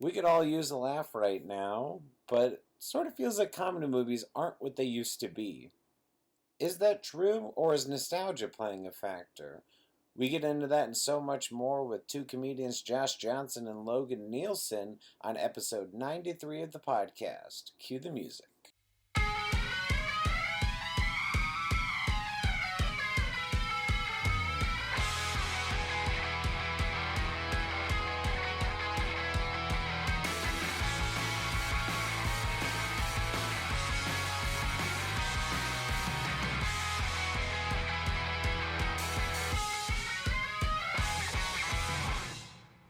We could all use a laugh right now, but it sort of feels like comedy movies aren't what they used to be. Is that true, or is nostalgia playing a factor? We get into that and so much more with two comedians, Josh Johnson and Logan Nielsen, on episode 93 of the podcast. Cue the music.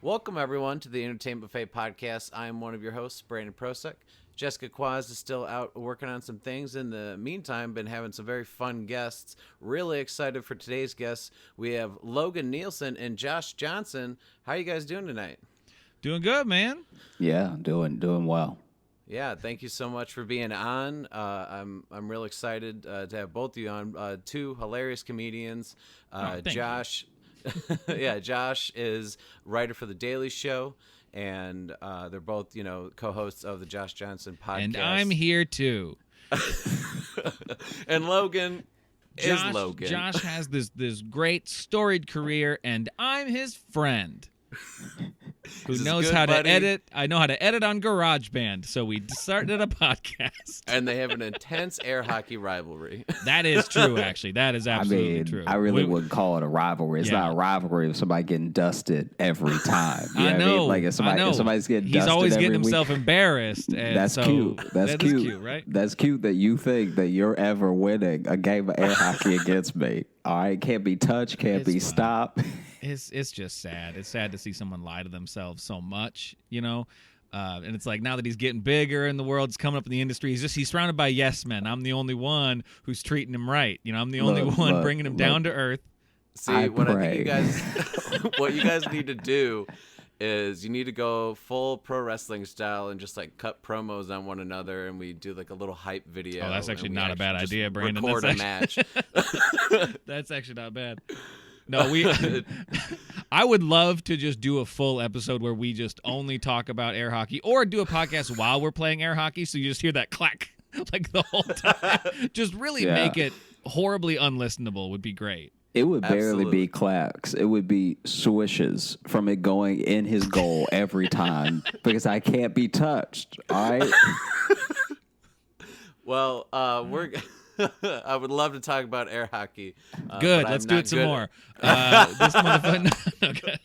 Welcome, everyone, to the Entertainment Buffet podcast. I am one of your hosts, Brandon Prosek. Jessica Kwazz is still out working on some things. In the meantime, been having some very fun guests. Really excited for today's guests. We have Logan Nielsen and Josh Johnson. How are you guys doing tonight? Doing good, man. Yeah, doing well. Yeah, thank you so much for being on. I'm real excited to have both of you on. Two hilarious comedians. Josh. Yeah, Josh is writer for The Daily Show, and they're both, co-hosts of the Josh Johnson podcast. And I'm here too. And Logan is Logan. Josh has this great storied career, and I'm his friend. Who knows how to edit. I know how to edit on GarageBand, so we started a podcast. And they have an intense air hockey rivalry. That is true, actually. That is absolutely true. I really wouldn't call it a rivalry. It's not a rivalry of somebody getting dusted every time. I know. Like if somebody's getting dusted He's always getting week, himself embarrassed. And that's cute. That's cute. Is cute, right? That's cute that you think that you're ever winning a game of air hockey against me. All right, can't be touched, can't be stopped. It's just sad. It's sad to see someone lie to themselves so much, and it's like now that he's getting bigger and the world's coming up in the industry, he's surrounded by yes men. I'm the only one who's treating him right. I'm the only one bringing him down to earth. See, I think you guys, what you guys need to do is you need to go full pro wrestling style and just like cut promos on one another, and we do like a little hype video. Oh, that's actually not a bad idea, Brandon. Record a match. That's actually not bad. No, I would love to just do a full episode where we just only talk about air hockey, or do a podcast while we're playing air hockey, so you just hear that clack like the whole time. Just really make it horribly unlistenable would be great. It would barely be clacks. It would be swishes from it going in his goal every time because I can't be touched. All right. Well, I would love to talk about air hockey. Good. Let's do it some more. This motherfucker. Okay.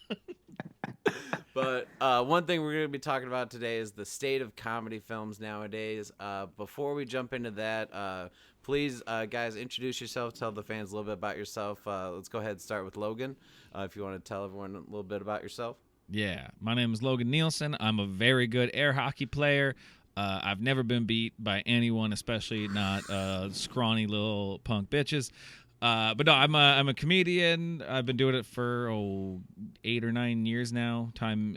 But one thing we're going to be talking about today is the state of comedy films nowadays. Before we jump into that, please, guys, introduce yourself. Tell the fans a little bit about yourself. Let's go ahead and start with Logan. If you want to tell everyone a little bit about yourself. Yeah. My name is Logan Nielsen. I'm a very good air hockey player. I've never been beat by anyone, especially not scrawny little punk bitches. But no, I'm a comedian. I've been doing it for 8 or 9 years now. Time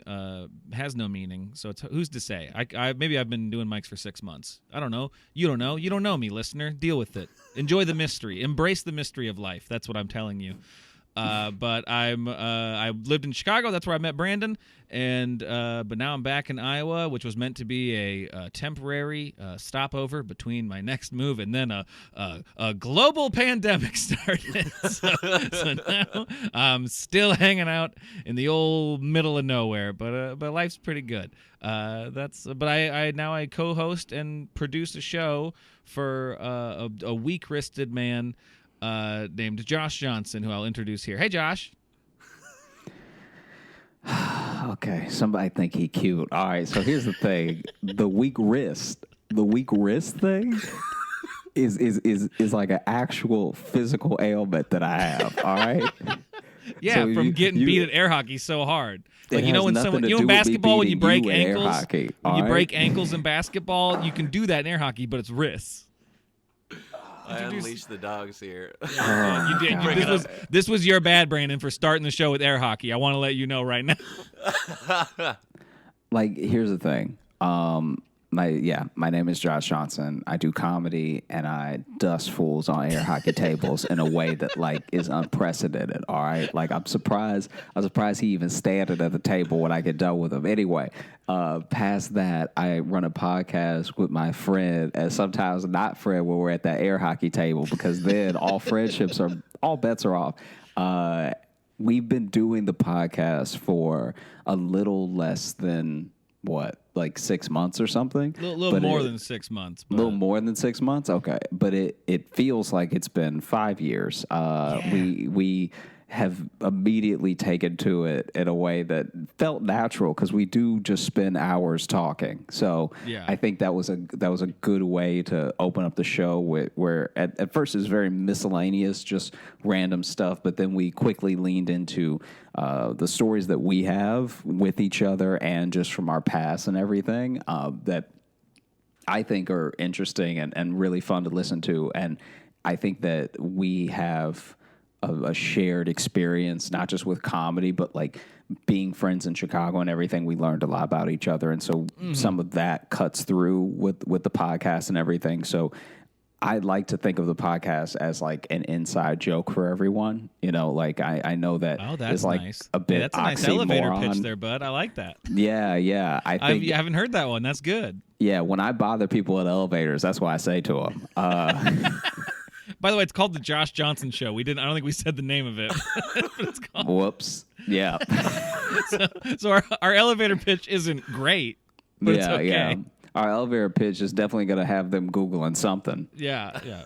has no meaning, so it's who's to say? Maybe I've been doing mics for 6 months. I don't know. You don't know. You don't know me, listener. Deal with it. Enjoy the mystery. Embrace the mystery of life. That's what I'm telling you. But I lived in Chicago. That's where I met Brandon. And but now I'm back in Iowa, which was meant to be a temporary stopover between my next move, and then a global pandemic started. so now I'm still hanging out in the old middle of nowhere. But life's pretty good. But I co-host and produce a show for a weak-wristed man named Josh Johnson, who I'll introduce here. Hey, Josh. Okay, somebody think he cute. All right, so here's the thing: the weak wrist thing is like an actual physical ailment that I have. All right. Yeah, so from getting beat at air hockey so hard. Like when someone, in basketball when you break ankles, hockey, break ankles in basketball, you can do that in air hockey, but it's wrists. I unleashed the dogs here. You did. This was your bad, Brandon, for starting the show with air hockey. I want to let you know right now. Like, here's the thing. My name is Josh Johnson. I do comedy and I dust fools on air hockey tables in a way that like is unprecedented. All right, like I'm surprised he even standing at the table when I get done with him. Anyway, past that, I run a podcast with my friend, and sometimes not friend when we're at that air hockey table, because then all bets are off. We've been doing the podcast for a little less than like 6 months or something? A little more than 6 months. A little more than 6 months? Okay. But it feels like it's been 5 years. We have immediately taken to it in a way that felt natural, because we do just spend hours talking. So I think that was a good way to open up the show, where at first it's very miscellaneous, just random stuff, but then we quickly leaned into the stories that we have with each other and just from our past and everything that I think are interesting and really fun to listen to. And I think that we have a shared experience, not just with comedy, but like being friends in Chicago and everything. We learned a lot about each other. And so some of that cuts through with the podcast and everything. So I like to think of the podcast as like an inside joke for everyone. You know, like I know that that's like nice. a bit that's a nice elevator pitch oxymoron. there, bud. I like that. Yeah. I haven't heard that one. That's good. Yeah, when I bother people in elevators, that's what I say to them. By the way, it's called the Josh Johnson Show. I don't think we said the name of it. But it's called. Whoops. Yeah. so our elevator pitch isn't great, but it's okay. Yeah. Our elevator pitch is definitely going to have them Googling something. Yeah.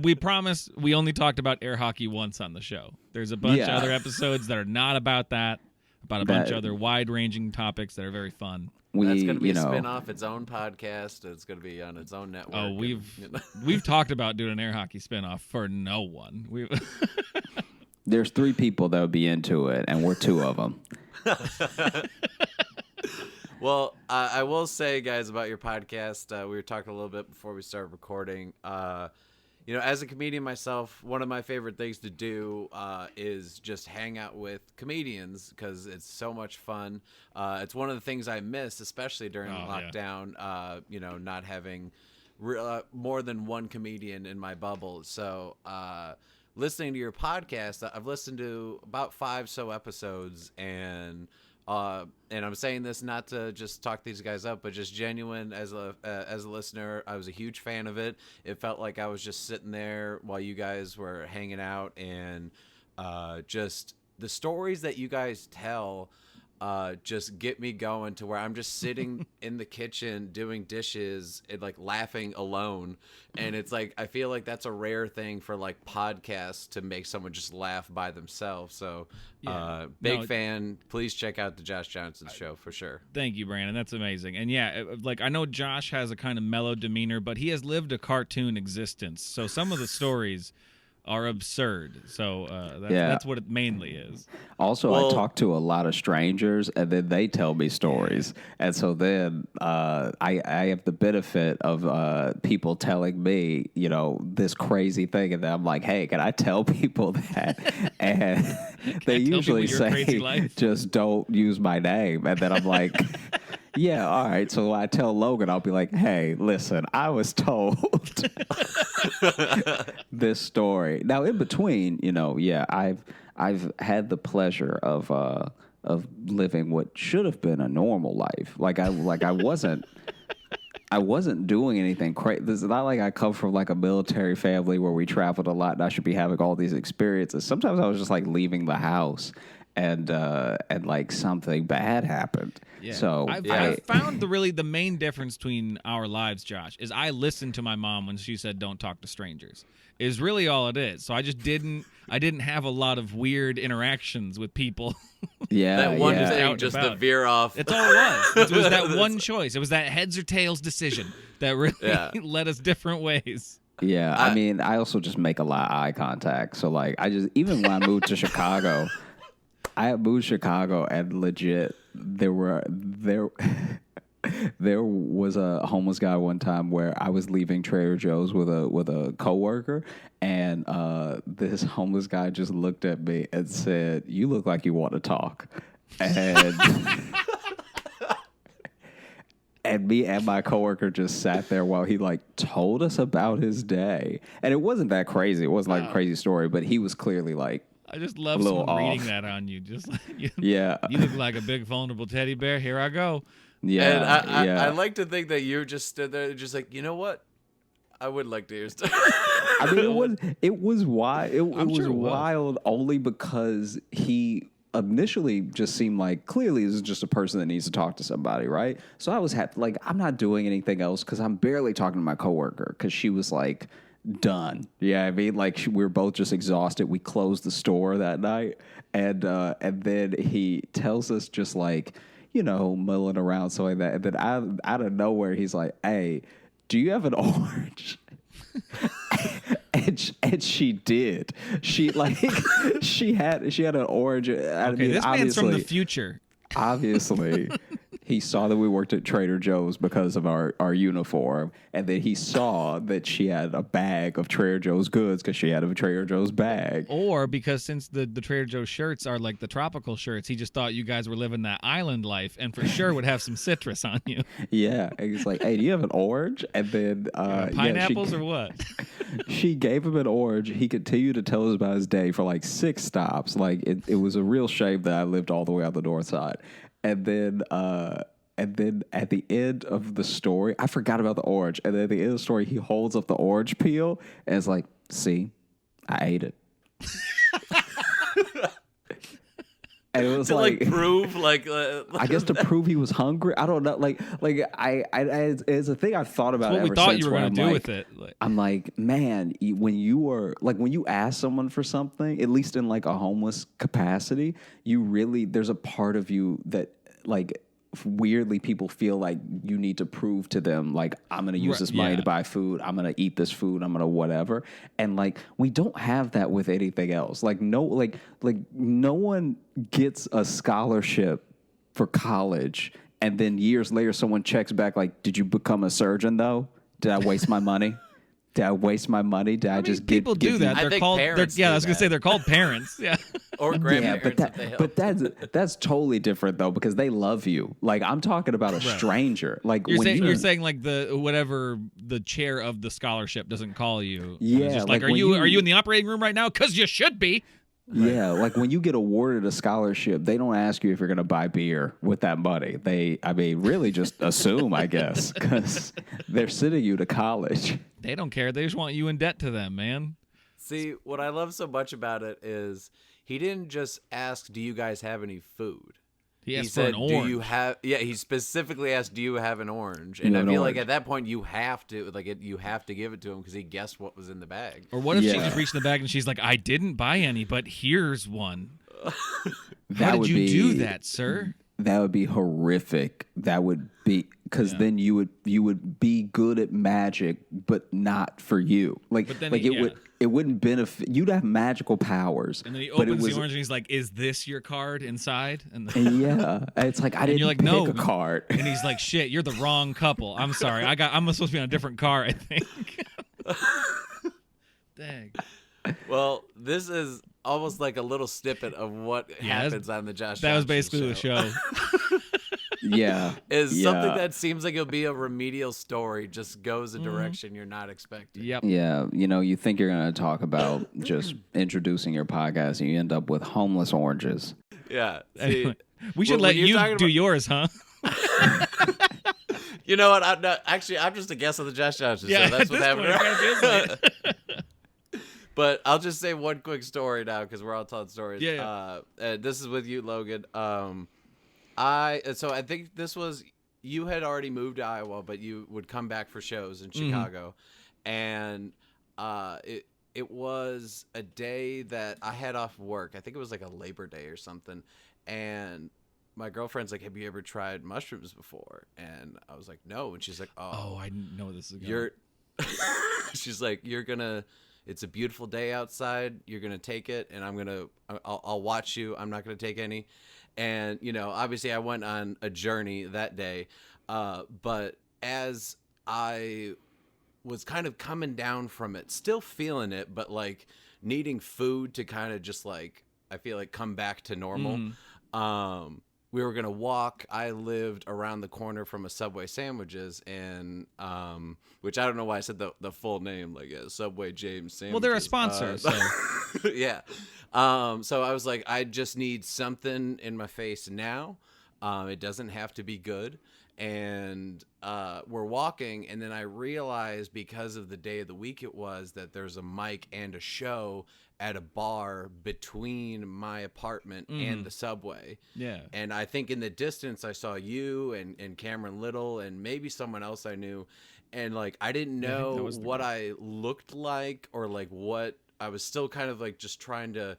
We promise we only talked about air hockey once on the show. There's a bunch of other episodes that are not about that, about a bunch of other wide-ranging topics that are very fun. That's going to be a spin-off, its own podcast. It's going to be on its own network. Oh, we've talked about doing an air hockey spin-off for no one. There's 3 people that would be into it, and we're 2 of them. Well, I will say, guys, about your podcast, we were talking a little bit before we started recording. As a comedian myself, one of my favorite things to do is just hang out with comedians, because it's so much fun. It's one of the things I miss, especially during lockdown, not having more than one comedian in my bubble. So listening to your podcast, I've listened to about 5 episodes, and I'm saying this not to just talk these guys up, but just genuine as a listener. I was a huge fan of it. It felt like I was just sitting there while you guys were hanging out, and just the stories that you guys tell just get me going to where I'm just sitting in the kitchen doing dishes and like laughing alone. And it's like, I feel like that's a rare thing for like podcasts to make someone just laugh by themselves. So big fan. Please check out the Josh Johnson Show for sure. Thank you, Brandon. That's amazing. And I know Josh has a kind of mellow demeanor, but he has lived a cartoon existence. So some of the stories are absurd. So that's what it mainly is. Also, I talk to a lot of strangers, and then they tell me stories. And so then I have the benefit of people telling me, this crazy thing. And then I'm like, hey, can I tell people that? And they usually say, just don't use my name. And then I'm like... Yeah, all right. So when I tell Logan, I'll be like, hey, listen, I was told this story. Now, in between, I've had the pleasure of living what should have been a normal life. I wasn't doing anything crazy. It's not like I come from like a military family where we traveled a lot and I should be having all these experiences. Sometimes I was just like leaving the house and like something bad happened. Yeah. So I found the main difference between our lives, Josh, is I listened to my mom when she said don't talk to strangers. Is really all it is. So I didn't have a lot of weird interactions with people. Yeah, that one thing, just the veer off. It's all it was. It was that one choice. It was that heads or tails decision that really led us different ways. Yeah, I mean, I also just make a lot of eye contact. So like, even when I moved to Chicago. I moved to Chicago, and legit, there was a homeless guy one time where I was leaving Trader Joe's with a coworker, and this homeless guy just looked at me and said, "You look like you want to talk," and And me and my coworker just sat there while he like told us about his day. And it wasn't that crazy. It wasn't like a crazy story, but he was clearly like I just love a little someone reading off. that on you. Just like you You look like a big vulnerable teddy bear. Here I go. Yeah. And I like to think that you just stood there just like, you know what? I would like to hear stuff. I mean, it was wild. It was sure it was. wild only because he initially just seemed like clearly this is just a person that needs to talk to somebody, right? So I was happy. Like, I'm not doing anything else because I'm barely talking to my coworker because she was like done. Yeah, I mean, like we were both just exhausted. We closed the store that night, and then he tells us just like, mulling around so like that, and then out of nowhere he's like, "Hey, do you have an orange?" and she did. She like she had an orange. Okay, this man's from the future. Obviously, he saw that we worked at Trader Joe's because of our uniform, and then he saw that she had a bag of Trader Joe's goods because she had a Trader Joe's bag. Or because since the Trader Joe's shirts are like the tropical shirts, he just thought you guys were living that island life and for sure would have some citrus on you. Yeah, and he's like, "Hey, do you have an orange?" And then pineapples or what? She gave him an orange. He continued to tell us about his day for like 6 stops. Like it was a real shame that I lived all the way on the north side. And then at the end of the story, I forgot about the orange. And then at the end of the story, he holds up the orange peel and is like, "See, I ate it." And it was to like prove like I guess to prove he was hungry. I don't know. Like I it's a thing I've thought about. What we thought you were going to do with it. I'm like, man, when you ask someone for something, at least in like a homeless capacity, there's a part of you that like weirdly people feel like you need to prove to them like, I'm going to use this money to buy food. I'm going to eat this food. I'm going to whatever. And like, we don't have that with anything else. Like no one gets a scholarship for college. And then years later, someone checks back like, "Did you become a surgeon though? Did I waste my money? Did I waste my money? Did I just give people do that? I They're think called. parents Yeah, do I was gonna that. say they're called parents. Yeah. or grandparents. Yeah, but that's totally different though because they love you. Like I'm talking about a stranger. Like You're saying like the chair of the scholarship doesn't call you. Yeah, It's just like, like are you in the operating room right now? Because you should be. Yeah, like when you get awarded a scholarship, they don't ask you if you're going to buy beer with that money. They really just assume, I guess, because they're sending you to college. They don't care. They just want you in debt to them, man. See, what I love so much about it is he didn't just ask, "Do you guys have any food?" He asked said, for an orange. "Do you have?" Yeah, he specifically asked, "Do you have an orange?" And I feel like at that point you have to you have to give it to him because he guessed what was in the bag. Or what if she just reached in the bag and she's like, "I didn't buy any, but here's one." How did you do that, sir? That would be horrific. That would be because then you would be good at magic, but not for you. Like it wouldn't benefit. You'd have magical powers. And then he opens the orange and he's like, "Is this your card inside?" And yeah, it's like I didn't you're like, pick "No." a card. And he's like, "Shit, you're the wrong couple. I'm sorry. I'm supposed to be on a different car, I think." Dang. Well, this is almost like a little snippet of what happens on the Josh. That was Johnson basically the show. Yeah. Something that seems like it'll be a remedial story just goes a direction you're not expecting. Yep. Yeah, you think you're going to talk about just introducing your podcast and you end up with homeless oranges. Yeah. See, Anyway, we should let you do yours, huh? You know what? I'm just a guest on the Josh Johnson show. That's what happened. But I'll just say one quick story now because we're all telling stories. Yeah. This is with you, Logan. So I think this was you had already moved to Iowa, but you would come back for shows in Chicago, and it was a day that I had off work. I think it was like a Labor Day or something, and my girlfriend's like, "Have you ever tried mushrooms before?" And I was like, "No," and she's like, "Oh, I know this is going. She's like, "You're gonna." It's a beautiful day outside. You're going to take it, and I'll watch you. I'm not going to take any. And, obviously I went on a journey that day. But as I was kind of coming down from it, still feeling it, but like needing food to kind of just like, I feel like come back to normal. we were gonna walk. I lived around the corner from a Subway sandwiches, and which I don't know why I said the full name, like Subway James sandwiches. Well, they're a sponsor, so yeah. So I was like, I just need something in my face now. It doesn't have to be good. And we're walking, and then I realized, because of the day of the week it was, that there's a mic and a show at a bar between my apartment and the Subway. Yeah. And I think in the distance I saw you and Cameron Little and maybe someone else I knew. And like, I didn't know what I looked like, or like what I was still kind of like just trying to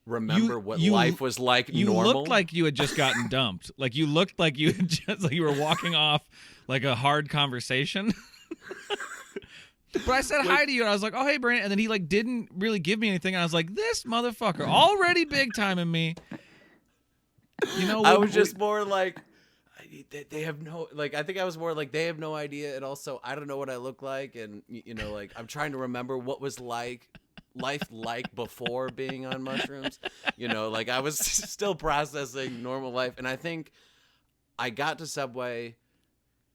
remember what life was like. You normal. looked like you had just gotten dumped. Like, you looked like you had just, like, you were walking off like a hard conversation. But I said hi to you, and I was like, "Oh, hey, Brandon," and then he like didn't really give me anything, and I was like, "This motherfucker already big timing me." You know, I was just more like, they have no, like, I think I was more like, they have no idea, and also I don't know what I look like, and you know, like, I'm trying to remember what was life like before being on mushrooms. You know, like, I was still processing normal life, and I think I got to Subway,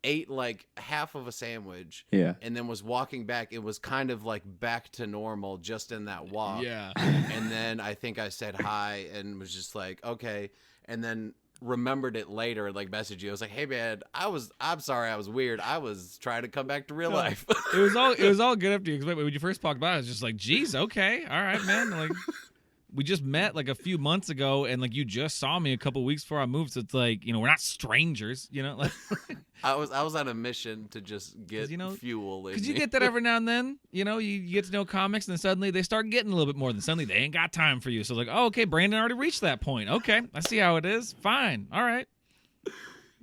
ate like half of a sandwich, and then was walking back. It was kind of like back to normal just in that walk. Yeah. And then I think I said hi and was just like, okay. And then remembered it later, like messaged you. I was like, hey man, I'm sorry I was weird. I was trying to come back to real life. It was all good up to you, because when you first talked about it, I was just like, geez, okay, all right, man. Like, we just met like a few months ago, and like, you just saw me a couple weeks before I moved, so it's like, you know, we're not strangers, you know. Like, I was on a mission to just get fuel. Because you get that every now and then, you know, you get to know comics, and then suddenly they start getting a little bit more. Then suddenly they ain't got time for you. So like, oh, okay, Brandon already reached that point. Okay, I see how it is. Fine, all right.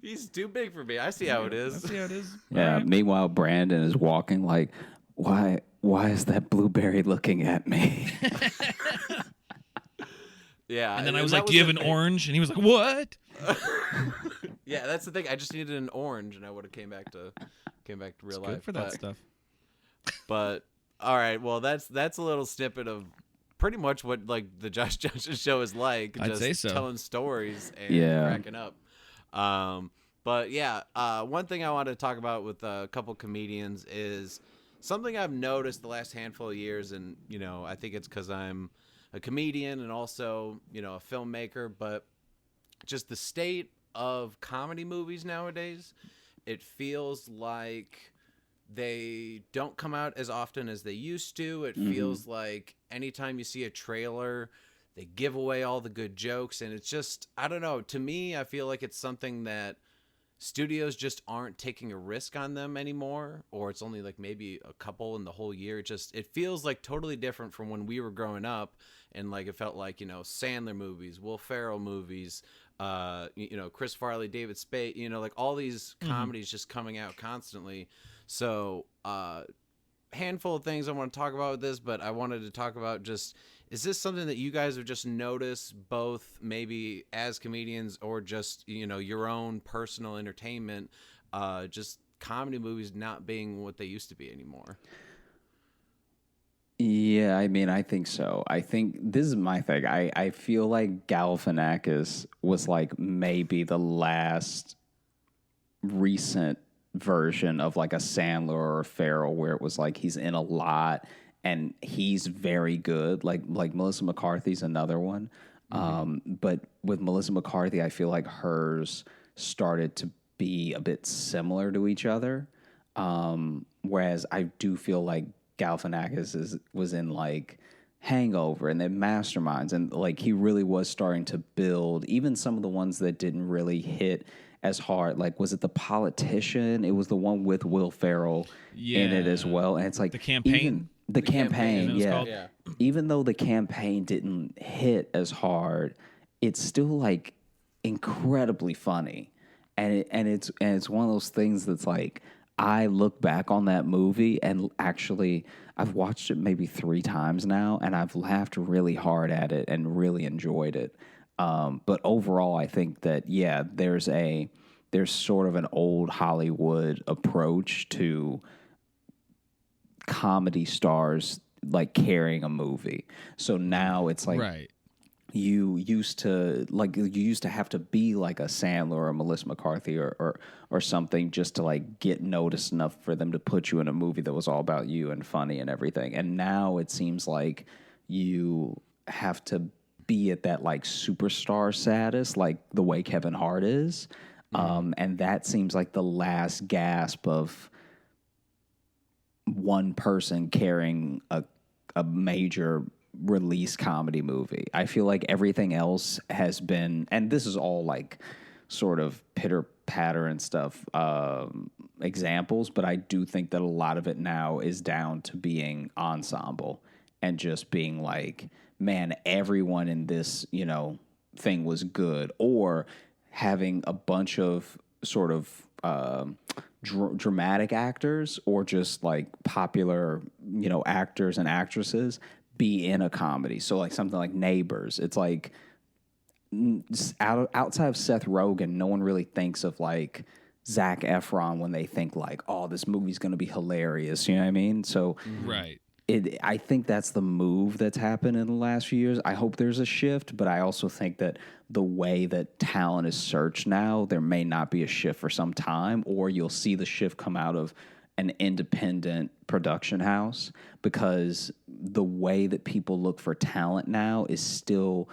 He's too big for me. I see how it is. I see how it is. Yeah. Right. Meanwhile, Brandon is walking like, why is that blueberry looking at me? Yeah. And then I was like, do you have an orange? And he was like, what? Yeah, that's the thing. I just needed an orange, and I would have came back to real life. Good for that stuff. But all right, well, that's a little snippet of pretty much what like the Josh Johnson show is like. I'd just say so. Telling stories and cracking up. But yeah, one thing I wanted to talk about with a couple comedians is something I've noticed the last handful of years, and you know, I think it's because I'm a comedian and also, you know, a filmmaker, but just the state of comedy movies nowadays, it feels like they don't come out as often as they used to. It feels like anytime you see a trailer, they give away all the good jokes, and it's just, I don't know, to me, I feel like it's something that studios just aren't taking a risk on them anymore, or it's only like maybe a couple in the whole year. It feels like totally different from when we were growing up, and like it felt like, you know, Sandler movies, Will Ferrell movies, you know, Chris Farley, David Spade, you know, like all these comedies just coming out constantly. So handful of things I want to talk about with this, but I wanted to talk about just, is this something that you guys have just noticed, both maybe as comedians or just, you know, your own personal entertainment, just comedy movies not being what they used to be anymore? Yeah, I mean, I think so. I think this is my thing. I feel like Galifianakis was like maybe the last recent version of like a Sandler or a Farrell, where it was like he's in a lot and he's very good. Like Melissa McCarthy's another one. But with Melissa McCarthy, I feel like hers started to be a bit similar to each other. Whereas I do feel like Galifianakis was in like Hangover and then Masterminds, and like he really was starting to build even some of the ones that didn't really hit as hard. Like, was it The Politician? It was the one with Will Ferrell in it as well. And it's like The Campaign. The campaign, yeah. Even though The Campaign didn't hit as hard, it's still like incredibly funny, and it's one of those things that's like, I look back on that movie, and actually I've watched it maybe 3 times now, and I've laughed really hard at it and really enjoyed it. But overall, I think that, yeah, there's sort of an old Hollywood approach to comedy stars like carrying a movie. So now it's like, Right. you used to have to be like a Sandler or a Melissa McCarthy or something just to like get noticed enough for them to put you in a movie that was all about you and funny and everything. And now it seems like you have to be at that like superstar status, like the way Kevin Hart is. And that seems like the last gasp of one person carrying a major release comedy movie. I feel like everything else has been, and this is all like sort of pitter patter and stuff, examples, but I do think that a lot of it now is down to being ensemble and just being like, man, everyone in this, thing was good, or having a bunch of sort of dramatic actors or just like popular, actors and actresses be in a comedy. So like something like Neighbors, it's like outside of Seth Rogen, no one really thinks of like Zac Efron when they think like, oh, this movie's going to be hilarious. You know what I mean? So Right. I think that's the move that's happened in the last few years. I hope there's a shift, but I also think that the way that talent is searched now, there may not be a shift for some time, or you'll see the shift come out of an independent production house, because the way that people look for talent now is still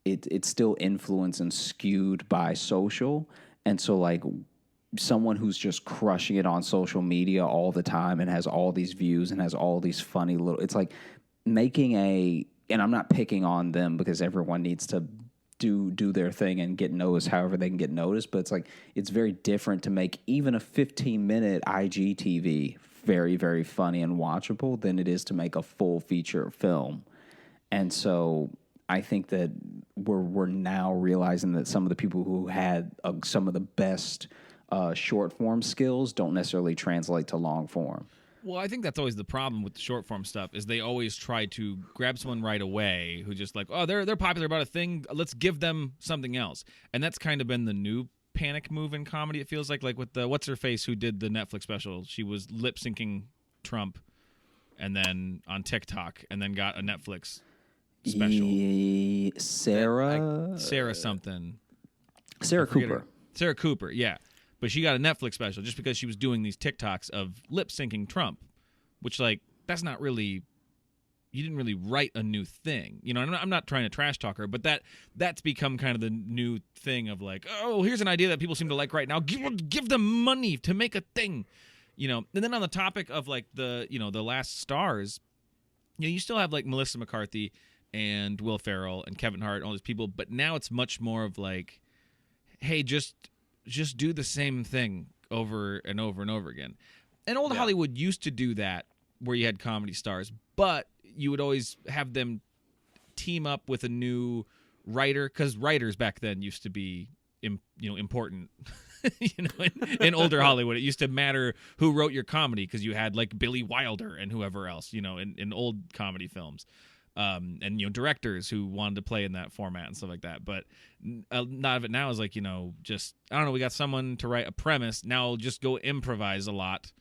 it's still influenced and skewed by social. And so like someone who's just crushing it on social media all the time and has all these views and has all these funny little, it's like making and I'm not picking on them because everyone needs to do their thing and get noticed however they can get noticed, but it's like it's very different to make even a 15-minute IGTV very, very funny and watchable than it is to make a full feature film. And so I think that we're now realizing that some of the people who had some of the best short form skills don't necessarily translate to long form. Well, I think that's always the problem with the short form stuff, is they always try to grab someone right away who just like, oh, they're popular about a thing, let's give them something else. And that's kind of been the new panic move in comedy, it feels like with the what's her face who did the Netflix special. She was lip syncing Trump and then on TikTok and then got a Netflix special. Sarah something. Sarah Cooper. Sarah Cooper, yeah. But she got a Netflix special just because she was doing these TikToks of lip syncing Trump, which, like, that's not really, you didn't really write a new thing. I'm not trying to trash talk her, but that's become kind of the new thing of like, oh, here's an idea that people seem to like right now. Give them money to make a thing, And then on the topic of like the last stars, you still have like Melissa McCarthy and Will Ferrell and Kevin Hart and all these people, but now it's much more of like, hey, just do the same thing over and over and over again. And old Hollywood used to do that, where you had comedy stars, but you would always have them team up with a new writer, because writers back then used to be important. In older Hollywood, it used to matter who wrote your comedy, because you had like Billy Wilder and whoever else, in old comedy films. And directors who wanted to play in that format and stuff like that. But a lot of it now is like, just, I don't know, we got someone to write a premise, now just go improvise a lot.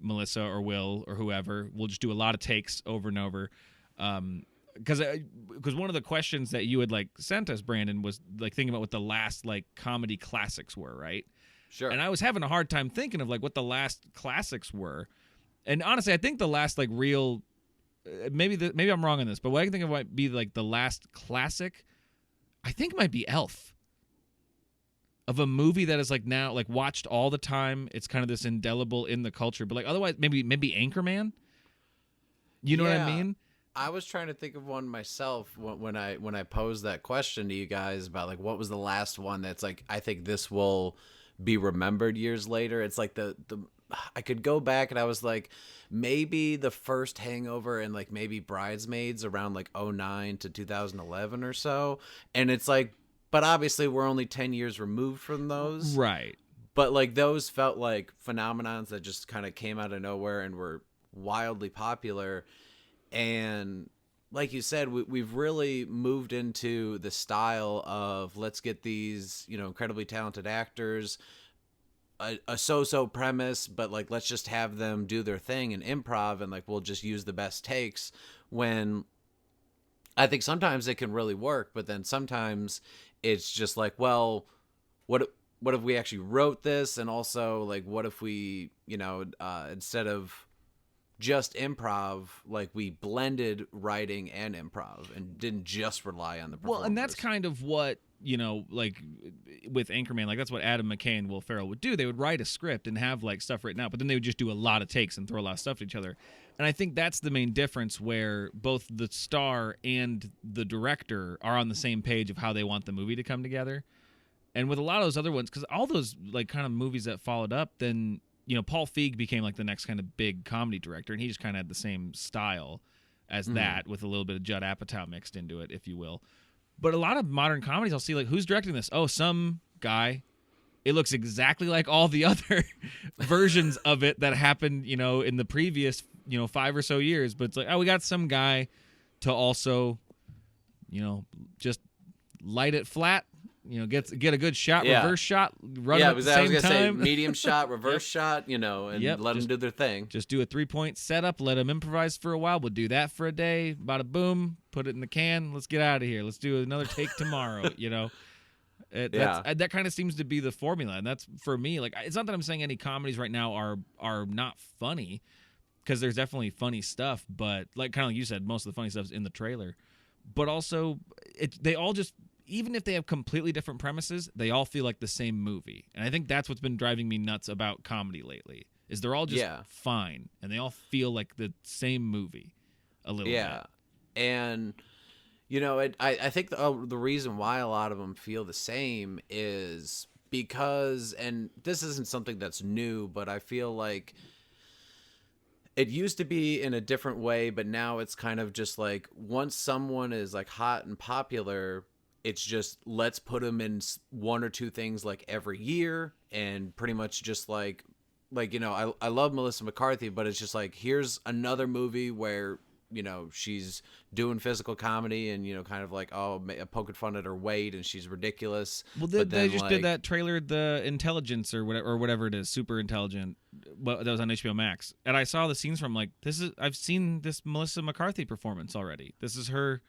Melissa or Will or whoever will just do a lot of takes over and over. Because one of the questions that you had like sent us, Brandon, was like thinking about what the last like comedy classics were, right? Sure. And I was having a hard time thinking of like what the last classics were. And honestly, I think the last like real, maybe I'm wrong on this, but what I can think of might be like the last classic, I think might be Elf. Of a movie that is like now like watched all the time. It's kind of this indelible in the culture, but like otherwise maybe Anchorman. You know what I mean? I was trying to think of one myself when I posed that question to you guys about like what was the last one that's like, I think this will be remembered years later. It's like the I could go back and I was like, maybe the first Hangover and like maybe Bridesmaids around like 2009 to 2011 or so. And it's like, but obviously we're only 10 years removed from those. Right. But like those felt like phenomenons that just kind of came out of nowhere and were wildly popular. And like you said, we've really moved into the style of let's get these, incredibly talented actors, a so-so premise, but like let's just have them do their thing and improv, and like we'll just use the best takes. When I think sometimes it can really work, but then sometimes it's just like, well, what if we actually wrote this, and also like what if we, instead of just improv, like we blended writing and improv and didn't just rely on the performers. Well, and that's kind of what, like with Anchorman, like that's what Adam McKay and Will Ferrell would do. They would write a script and have like stuff written out, but then they would just do a lot of takes and throw a lot of stuff at each other. And I think that's the main difference, where both the star and the director are on the same page of how they want the movie to come together. And with a lot of those other ones, because all those like kind of movies that followed up, then Paul Feig became like the next kind of big comedy director, and he just kind of had the same style as that, with a little bit of Judd Apatow mixed into it, if you will. But a lot of modern comedies, I'll see like, who's directing this? Oh, some guy. It looks exactly like all the other versions of it that happened, in the previous, 5 or so years. But it's like, oh, we got some guy to also, just light it flat. Get a good shot, reverse shot, run at the same time. I was gonna say medium shot, reverse shot, and let them do their thing. Just do a 3-point setup, let them improvise for a while. We'll do that for a day, bada boom, put it in the can. Let's get out of here. Let's do another take tomorrow. That kind of seems to be the formula, and that's for me. Like, it's not that I'm saying any comedies right now are not funny, because there's definitely funny stuff, but like kind of like you said, most of the funny stuff's in the trailer. But also, they all just, even if they have completely different premises, they all feel like the same movie. And I think that's what's been driving me nuts about comedy lately, is they're all just fine, and they all feel like the same movie a little bit. Yeah. And, I think the reason why a lot of them feel the same is because, and this isn't something that's new, but I feel like it used to be in a different way, but now it's kind of just like, once someone is like hot and popular, it's just, let's put them in 1 or 2 things like every year, and pretty much just like I love Melissa McCarthy, but it's just like, here's another movie where she's doing physical comedy and kind of like, poking fun at her weight, and she's ridiculous. Well, they just did that trailer, The Intelligence or whatever it is, Super Intelligent. Well, that was on HBO Max, and I saw the scenes from like, I've seen this Melissa McCarthy performance already. This is her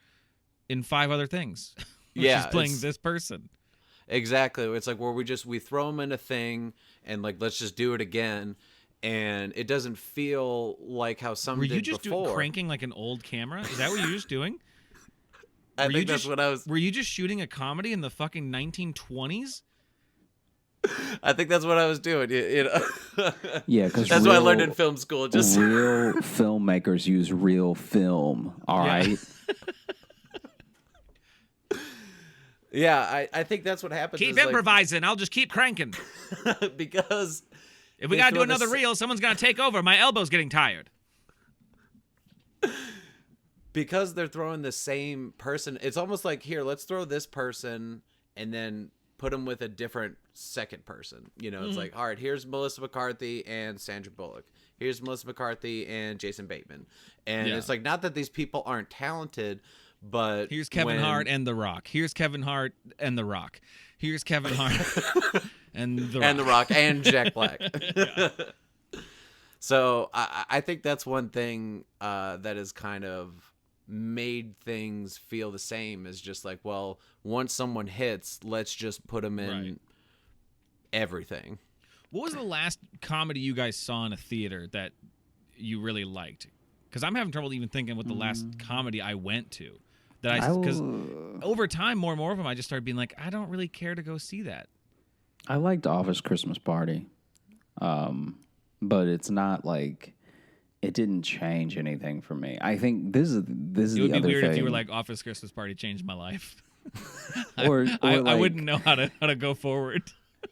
in 5 other things. She's playing this person. Exactly. It's like where we throw them in a thing and like, let's just do it again. And it doesn't feel like how some did before. Were you just cranking like an old camera? Is that what you're just doing? I think that's what I was. Were you just shooting a comedy in the fucking 1920s? I think that's what I was doing. Yeah, because that's what I learned in film school. Just real filmmakers use real film. All right. Yeah, I think that's what happens. Keep improvising. I'll just keep cranking. Because if we got to do another reel, someone's going to take over. My elbow's getting tired. Because they're throwing the same person. It's almost like, here, let's throw this person and then put them with a different second person. It's like, all right, here's Melissa McCarthy and Sandra Bullock. Here's Melissa McCarthy and Jason Bateman. And it's like, not that these people aren't talented, but here's Kevin Hart and The Rock. Here's Kevin Hart and The Rock. Here's Kevin Hart and The Rock. And The Rock and Jack Black. So I think that's one thing that has kind of made things feel the same, is just like, well, once someone hits, let's just put them in everything. What was the last comedy you guys saw in a theater that you really liked? Because I'm having trouble even thinking what the last comedy I went to. Because over time, more and more of them, I just started being like, I don't really care to go see that. I liked Office Christmas Party, but it's not like, it didn't change anything for me. I think this is the other thing. It would be weird if you were like, Office Christmas Party changed my life. or I wouldn't know how to go forward.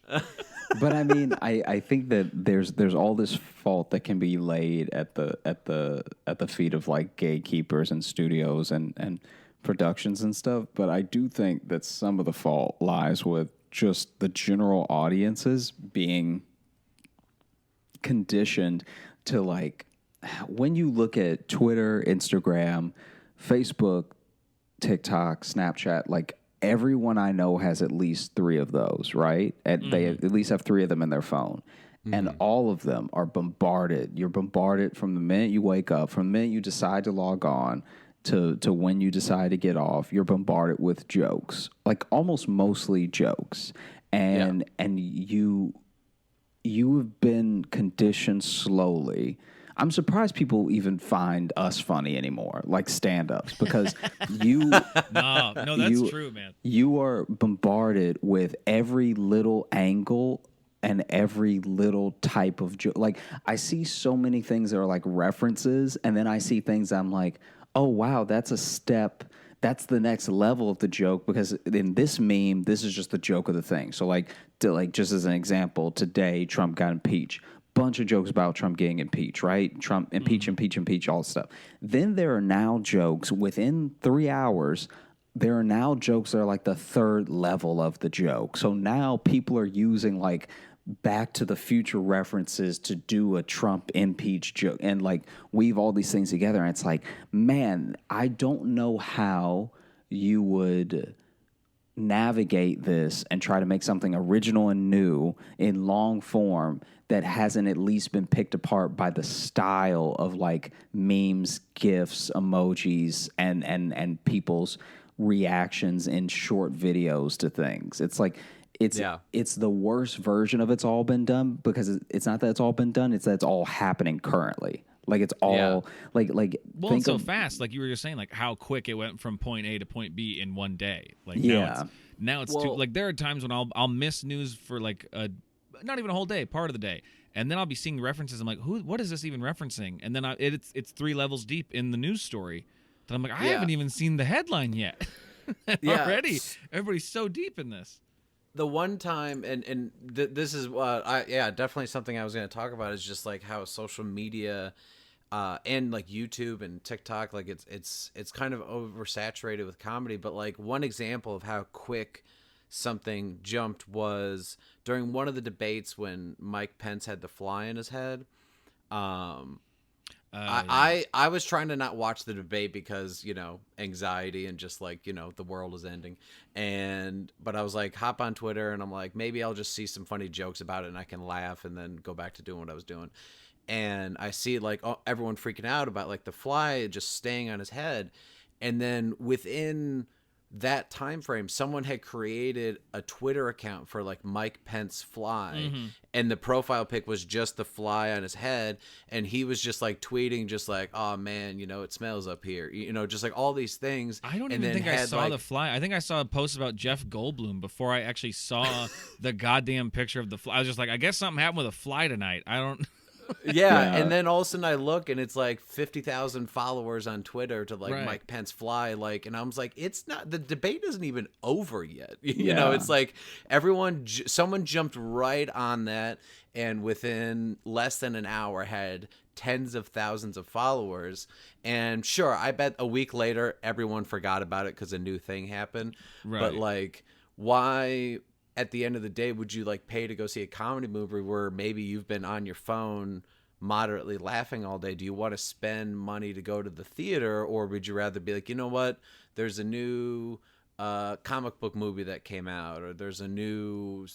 But I mean, I think that there's all this fault that can be laid at the feet of like gatekeepers and studios and productions and stuff. But I do think that some of the fault lies with just the general audiences being conditioned to, like, when you look at Twitter, Instagram, Facebook, TikTok, Snapchat, like, everyone I know has at least 3 of those, right? They at least have 3 of them in their phone. And all of them are bombarded. You're bombarded from the minute you wake up, from the minute you decide to log on, to when you decide to get off, you're bombarded with jokes, like almost mostly jokes, and you have been conditioned slowly. I'm surprised people even find us funny anymore, like stand-ups, because you No, that's true, man. You are bombarded with every little angle and every little type of joke. Like, I see so many things that are like references, and then I see things I'm like, oh wow, that's a step. That's the next level of the joke, because in this meme, this is just the joke of the thing. So like just as an example, today Trump got impeached. Bunch of jokes about Trump getting impeached, right? Trump impeach, all this stuff. Then there are now jokes within 3 hours. There are now jokes that are like the third level of the joke. So now people are using like Back to the Future references to do a Trump impeach joke and like weave all these things together. And it's like, man, I don't know how you would navigate this and try to make something original and new in long form that hasn't at least been picked apart by the style of like memes, GIFs, emojis, and people's reactions in short videos to things. It's like it's the worst version of It's All Been Done, because it's not that it's all been done, it's that it's all happening currently. Like it's all like well, it's so fast. Like you were just saying, like how quick it went from point A to point B in one day. Like now it's too, like there are times when I'll miss news for like not even a whole day, part of the day, and then I'll be seeing references. I'm like, what is this even referencing? And then it's 3 levels deep in the news story that I'm like, I haven't even seen the headline yet. Already, everybody's so deep in this. The one time, and this is what definitely something I was going to talk about, is just like how social media and like YouTube and TikTok, like it's kind of oversaturated with comedy. But like one example of how quick something jumped was during one of the debates when Mike Pence had the fly in his head. I was trying to not watch the debate because, anxiety and just like, the world is ending. But I was like, hop on Twitter and I'm like, maybe I'll just see some funny jokes about it and I can laugh and then go back to doing what I was doing. And I see like everyone freaking out about like the fly just staying on his head. And then within that time frame, someone had created a Twitter account for like Mike Pence fly, and the profile pic was just the fly on his head, and he was just like tweeting just like, oh man, it smells up here, just like all these things. I don't even think I saw the fly. I think I saw a post about Jeff Goldblum before I actually saw the goddamn picture of the fly. I was just like, I guess something happened with a fly tonight. I don't and then all of a sudden I look and it's like 50,000 followers on Twitter to like Mike Pence fly, like, and I was like, it's not, the debate isn't even over yet. It's like someone jumped right on that, and within less than an hour had tens of thousands of followers. And sure, I bet a week later everyone forgot about it because a new thing happened. But like, why at the end of the day would you like pay to go see a comedy movie where maybe you've been on your phone moderately laughing all day? Do you want to spend money to go to the theater, or would you rather be like, you know what, there's a new comic book movie that came out, or there's a new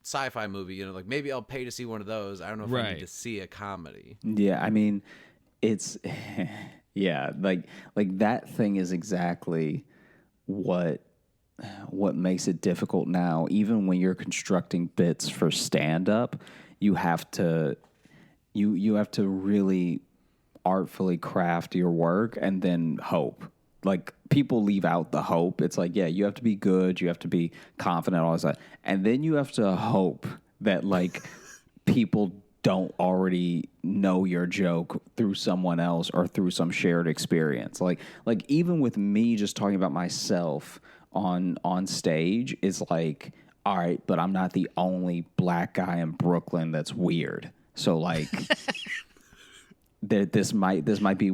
sci-fi movie, like maybe I'll pay to see one of those. I don't know if I need to see a comedy. Yeah, I mean, it's like that thing is exactly what makes it difficult now. Even when you're constructing bits for stand-up, you have to really artfully craft your work and then hope. Like, people leave out the hope. It's like, you have to be good, you have to be confident, all that, and then you have to hope that like people don't already know your joke through someone else or through some shared experience. Like even with me just talking about myself on stage is like, all right, but I'm not the only black guy in Brooklyn that's weird. So like this might be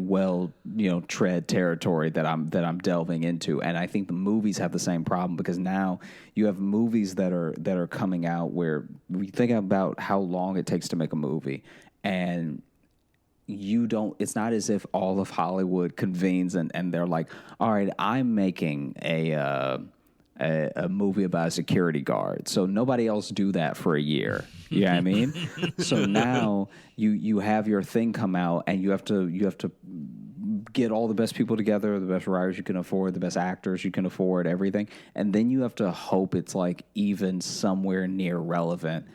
tread territory that I'm delving into. And I think the movies have the same problem, because now you have movies that are coming out where we think about how long it takes to make a movie, and it's not as if all of Hollywood convenes and they're like, all right, I'm making a movie about a security guard, so nobody else do that for a year. You know what I mean? So now you have your thing come out, and you have to get all the best people together, the best writers you can afford, the best actors you can afford, everything. And then you have to hope it's like even somewhere near relevant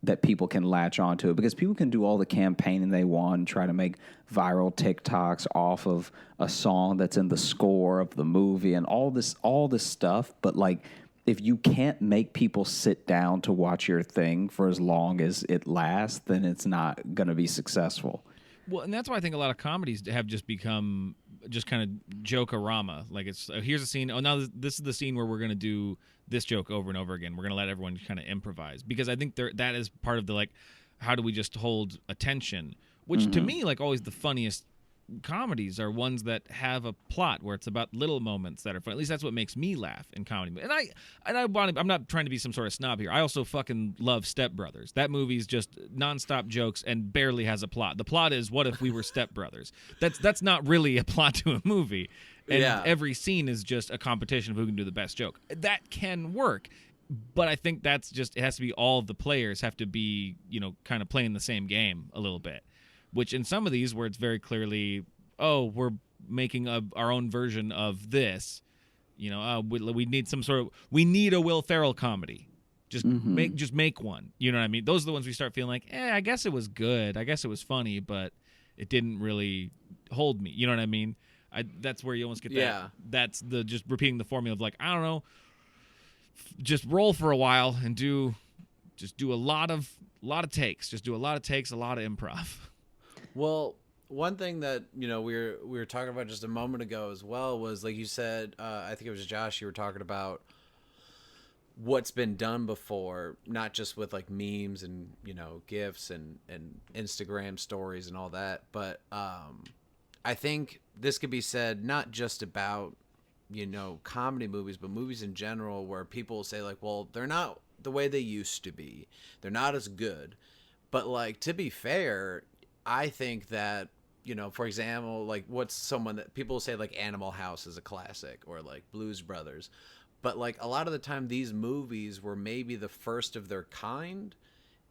that people can latch onto it, because people can do all the campaigning they want and try to make viral TikToks off of a song that's in the score of the movie and all this stuff. But like, if you can't make people sit down to watch your thing for as long as it lasts, then it's not going to be successful. Well, and that's why I think a lot of comedies have just become just kind of joke-a-rama. Like, it's here's a scene. Oh, now this is the scene where we're going to do this joke over and over again. We're going to let everyone kind of improvise, because I think that is part of the, like, how do we just hold attention? Which to me, like, always the funniest comedies are ones that have a plot where it's about little moments that are fun. At least that's what makes me laugh in comedy. And I'm not trying to be some sort of snob here. I also fucking love Step Brothers. That movie's just nonstop jokes and barely has a plot. The plot is, what if we were Step Brothers? That's not really a plot to a movie. And every scene is just a competition of who can do the best joke. That can work. But I think that's just, it has to be all of the players have to be, kind of playing the same game a little bit. Which in some of these where it's very clearly, we're making our own version of this, we need we need a Will Ferrell comedy. Just make one. You know what I mean? Those are the ones we start feeling like, I guess it was good. I guess it was funny, but it didn't really hold me. You know what I mean? That's where you almost get that. Yeah. That's the just repeating the formula of like, I don't know, just roll for a while and do a lot of takes. Just do a lot of takes, a lot of improv. Well, one thing that, we were talking about just a moment ago as well was, like you said, I think it was Josh, you were talking about what's been done before, not just with like memes and, GIFs and Instagram stories and all that. But I think this could be said not just about, comedy movies, but movies in general, where people will say like, well, they're not the way they used to be. They're not as good. But like, to be fair, I think that, for example, like what's someone that people say like Animal House is a classic, or like Blues Brothers. But like a lot of the time these movies were maybe the first of their kind.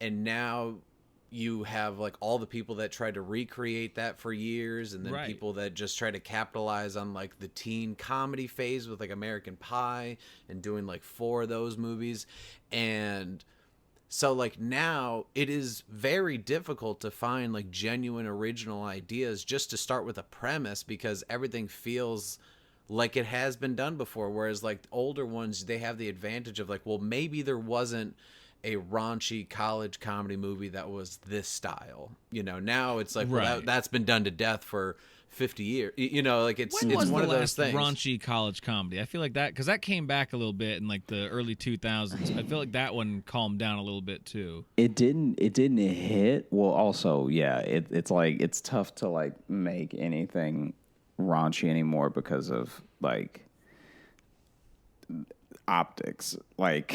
And now you have like all the people that tried to recreate that for years. And then people that just try to capitalize on like the teen comedy phase with like American Pie and doing like 4 of those movies. And so like now it is very difficult to find like genuine original ideas just to start with a premise, because everything feels like it has been done before. Whereas like older ones, they have the advantage of like, well, maybe there wasn't a raunchy college comedy movie that was this style. Now it's like, well, that's been done to death for 50 years. Like it's one of those things. Raunchy college comedy? I feel like that, because that came back a little bit in like the early 2000s. I feel like that one calmed down a little bit too. It didn't hit. Well, also, yeah, it's like it's tough to like make anything raunchy anymore because of like optics, like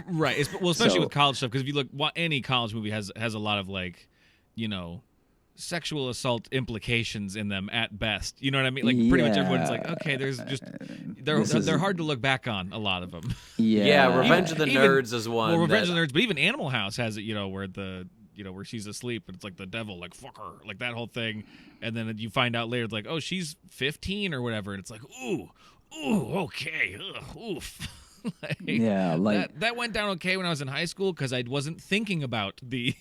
especially with college stuff. Because if you look, any college movie has a lot of like, sexual assault implications in them at best. You know what I mean? Like pretty much everyone's like, okay, there's just they're hard to look back on, a lot of them. Yeah, Revenge of the Nerds is one. Well, Revenge of the Nerds, but even Animal House has it, where where she's asleep, but it's like the devil, like fuck her, like that whole thing, and then you find out later, it's like, oh, she's 15 or whatever, and it's like, ooh, okay, oof. That went down okay when I was in high school because I wasn't thinking about the.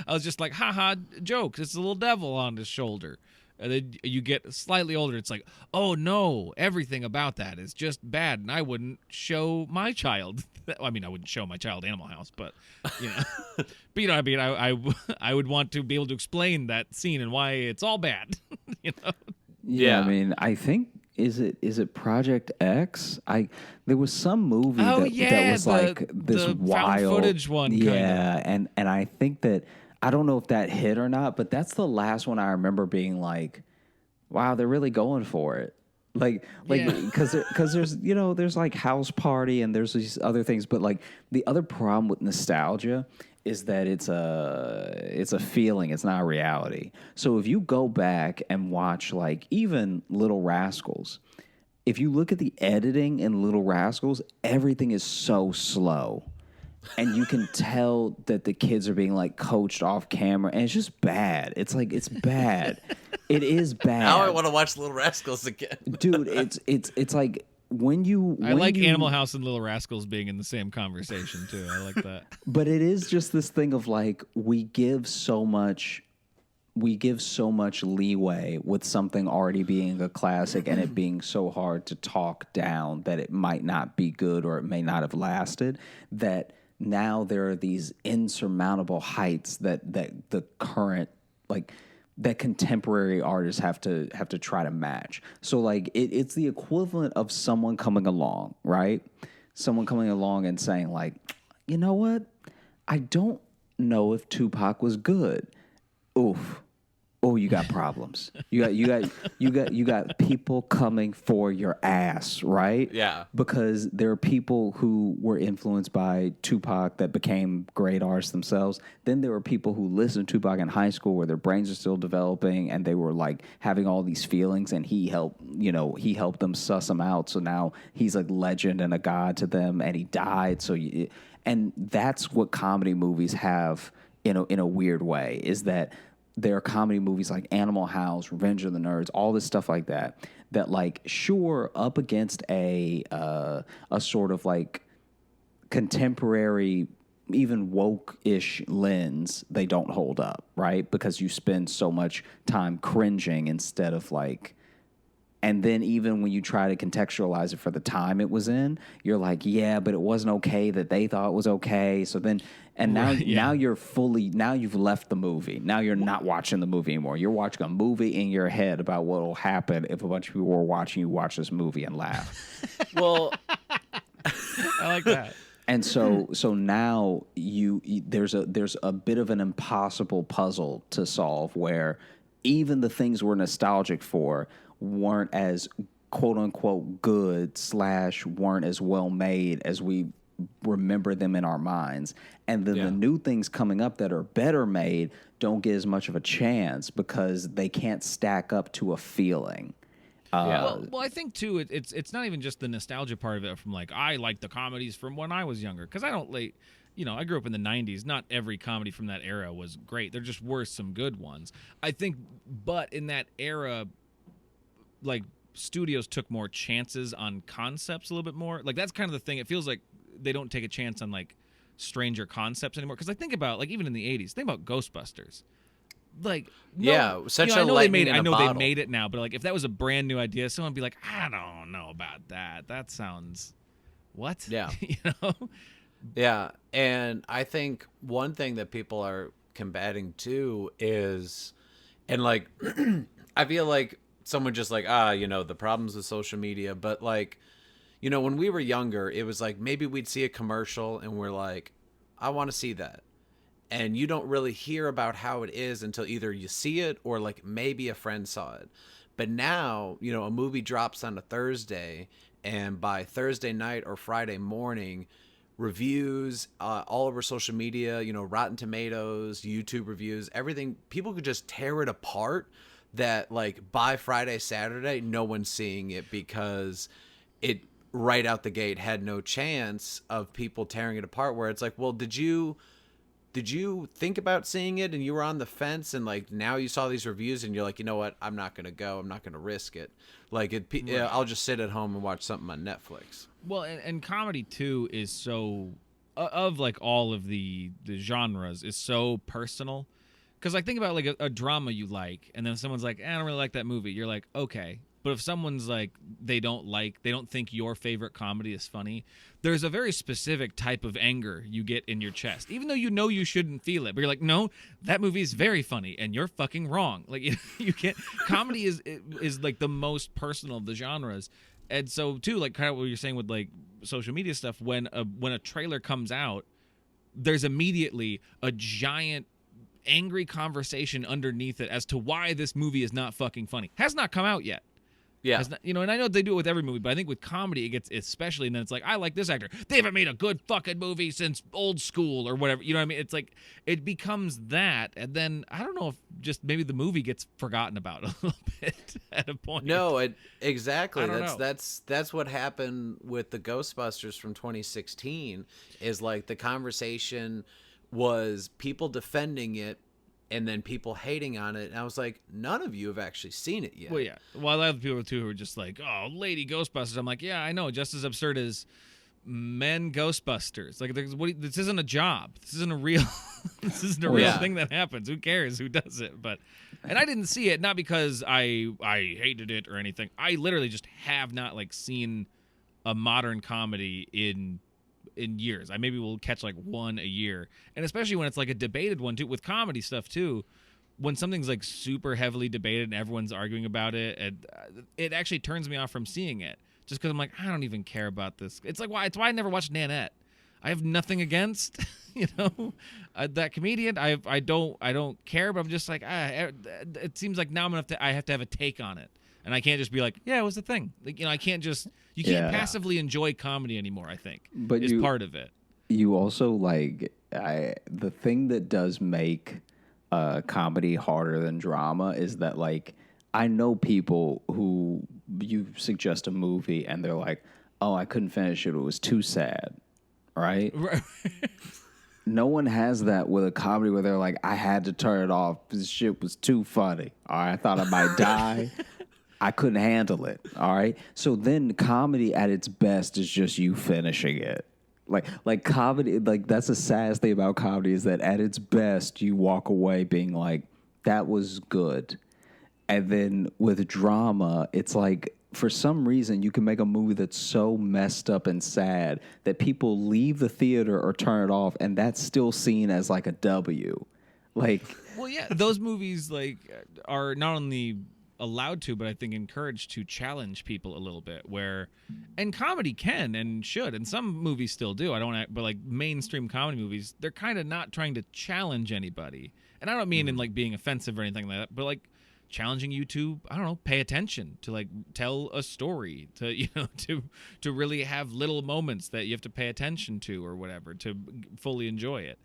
I was just like, haha, jokes. It's a little devil on his shoulder. And then you get slightly older. It's like, oh no, everything about that is just bad. And I wouldn't show my child. I mean, I wouldn't show my child Animal House, but but I mean, I would want to be able to explain that scene and why it's all bad. Yeah, I mean, I think is it Project X? There was some movie that was like this the wild found footage one. Yeah, and I think that, I don't know if that hit or not, but that's the last one I remember being like, wow, they're really going for it. Like because there's there's like House Party and there's these other things, but like the other problem with nostalgia is that it's a feeling, it's not a reality. So if you go back and watch like even Little Rascals, if you look at the editing in Little Rascals, everything is so slow. and you can tell that the kids are being like coached off camera, and it's just bad. It's like it's bad. It is bad. Now I want to watch Little Rascals again. Dude, it's like I like Animal House and Little Rascals being in the same conversation too. I like that. But it is just this thing of like we give so much leeway with something already being a classic and it being so hard to talk down that it might not be good or it may not have lasted, that now there are these insurmountable heights that the current, like, that contemporary artists have to try to match. So like it's the equivalent of someone coming along, right? Someone coming along and saying like, you know what? I don't know if Tupac was good. Oof. Oh, you got problems. You got people coming for your ass, right? Yeah. Because there are people who were influenced by Tupac that became great artists themselves. Then there were people who listened to Tupac in high school where their brains are still developing and they were like having all these feelings, and he helped them suss them out. So now he's a legend and a god to them, and he died. And that's what comedy movies have in a weird way, is that there are comedy movies like Animal House, Revenge of the Nerds, all this stuff like that, that like, sure, up against a sort of like contemporary, even woke-ish lens, they don't hold up, right? Because you spend so much time cringing instead of like, and then even when you try to contextualize it for the time it was in, you're like, yeah, but it wasn't okay that they thought it was okay. So then, and now, now you've left the movie. Now you're not watching the movie anymore. You're watching a movie in your head about what will happen if a bunch of people were watching you watch this movie and laugh. Well, I like that. And so now there's a bit of an impossible puzzle to solve where even the things we're nostalgic for weren't as quote unquote good / weren't as well made as we remember them in our minds. And then the new things coming up that are better made don't get as much of a chance because they can't stack up to a feeling. Well, I think too, it's not even just the nostalgia part of it. From like, I like the comedies from when I was younger, because I don't I grew up in the 90s. Not every comedy from that era was great. There just were some good ones, I think. But in that era, like, studios took more chances on concepts a little bit more. Like, that's kind of the thing. It feels like they don't take a chance on like stranger concepts anymore. Because I think about, like, even in the 80s, think about Ghostbusters. Like, such a I know lightning they in a bottle. they made it now, but like, if that was a brand new idea, someone would be like, I don't know about that. That sounds what? Yeah. You know? Yeah, and I think one thing that people are combating too is, and like, I feel like someone just like, the problems with social media, but like, when we were younger, it was like maybe we'd see a commercial and we're like, I want to see that. And you don't really hear about how it is until either you see it or like maybe a friend saw it. But now, a movie drops on a Thursday, and by Thursday night or Friday morning, reviews all over social media, Rotten Tomatoes, YouTube reviews, everything, people could just tear it apart that like by Friday, Saturday, no one's seeing it because it right out the gate had no chance of people tearing it apart, where it's like, well, did you think about seeing it and you were on the fence, and like now you saw these reviews and you're like, you know what, I'm not gonna go, I'm not gonna risk it, like I'll just sit at home and watch something on Netflix. Well, and comedy too is so, of like all of the genres, is so personal. Because like, think about like a drama you like, and then someone's like, I don't really like that movie. You're like, okay. But if someone's like, they don't think your favorite comedy is funny, there's a very specific type of anger you get in your chest, even though you shouldn't feel it. But you're like, no, that movie is very funny, and you're fucking wrong. Like, you can't. Comedy is like the most personal of the genres. And so too, like kind of what you're saying with like social media stuff, when a trailer comes out, there's immediately a giant angry conversation underneath it as to why this movie is not fucking funny. Has not come out yet. Yeah. Has not, and I know they do it with every movie, but I think with comedy it gets especially, and then it's like, I like this actor. They haven't made a good fucking movie since Old School or whatever. You know what I mean? It's like it becomes that, and then I don't know if just maybe the movie gets forgotten about a little bit at a point. No, exactly. I don't know. That's what happened with the Ghostbusters from 2016. Is like the conversation was people defending it and then people hating on it, and I was like, none of you have actually seen it yet. Well, yeah. Well, I have people too who are just like, oh, Lady Ghostbusters. I'm like, yeah, I know, just as absurd as men Ghostbusters. Like, this isn't a job. This isn't a real. This isn't a real thing that happens. Who cares who does it? And I didn't see it, not because I hated it or anything. I literally just have not seen a modern comedy in years. I maybe will catch one a year, and especially when it's a debated one too, with comedy stuff too. When something's super heavily debated and everyone's arguing about it, and it actually turns me off from seeing it, just because I'm like, I don't even care about this. It's why I never watched Nanette. I have nothing against that comedian. I don't care, but I'm just like, it seems like now I have to have a take on it. And I can't just be like, yeah, it was a thing. I can't just, you can't passively enjoy comedy anymore, I think, but is part of it. You also, the thing that does make comedy harder than drama is that, I know people who you suggest a movie and they're like, oh, I couldn't finish it. It was too sad, right? No one has that with a comedy where they're like, I had to turn it off. This shit was too funny. All right, I thought I might die. I couldn't handle it. All right. So then comedy at its best is just you finishing it. Like comedy, that's the saddest thing about comedy is that at its best you walk away being like, that was good. And then with drama, it's like, for some reason you can make a movie that's so messed up and sad that people leave the theater or turn it off, and that's still seen as a W. Well, yeah, those movies are not only allowed to, but I think encouraged to challenge people a little bit, and comedy can and should, and some movies still do. But mainstream comedy movies, they're kind of not trying to challenge anybody. And I don't mean in being offensive or anything like that, but challenging you to, I don't know, pay attention, to tell a story, to to really have little moments that you have to pay attention to or whatever to fully enjoy it.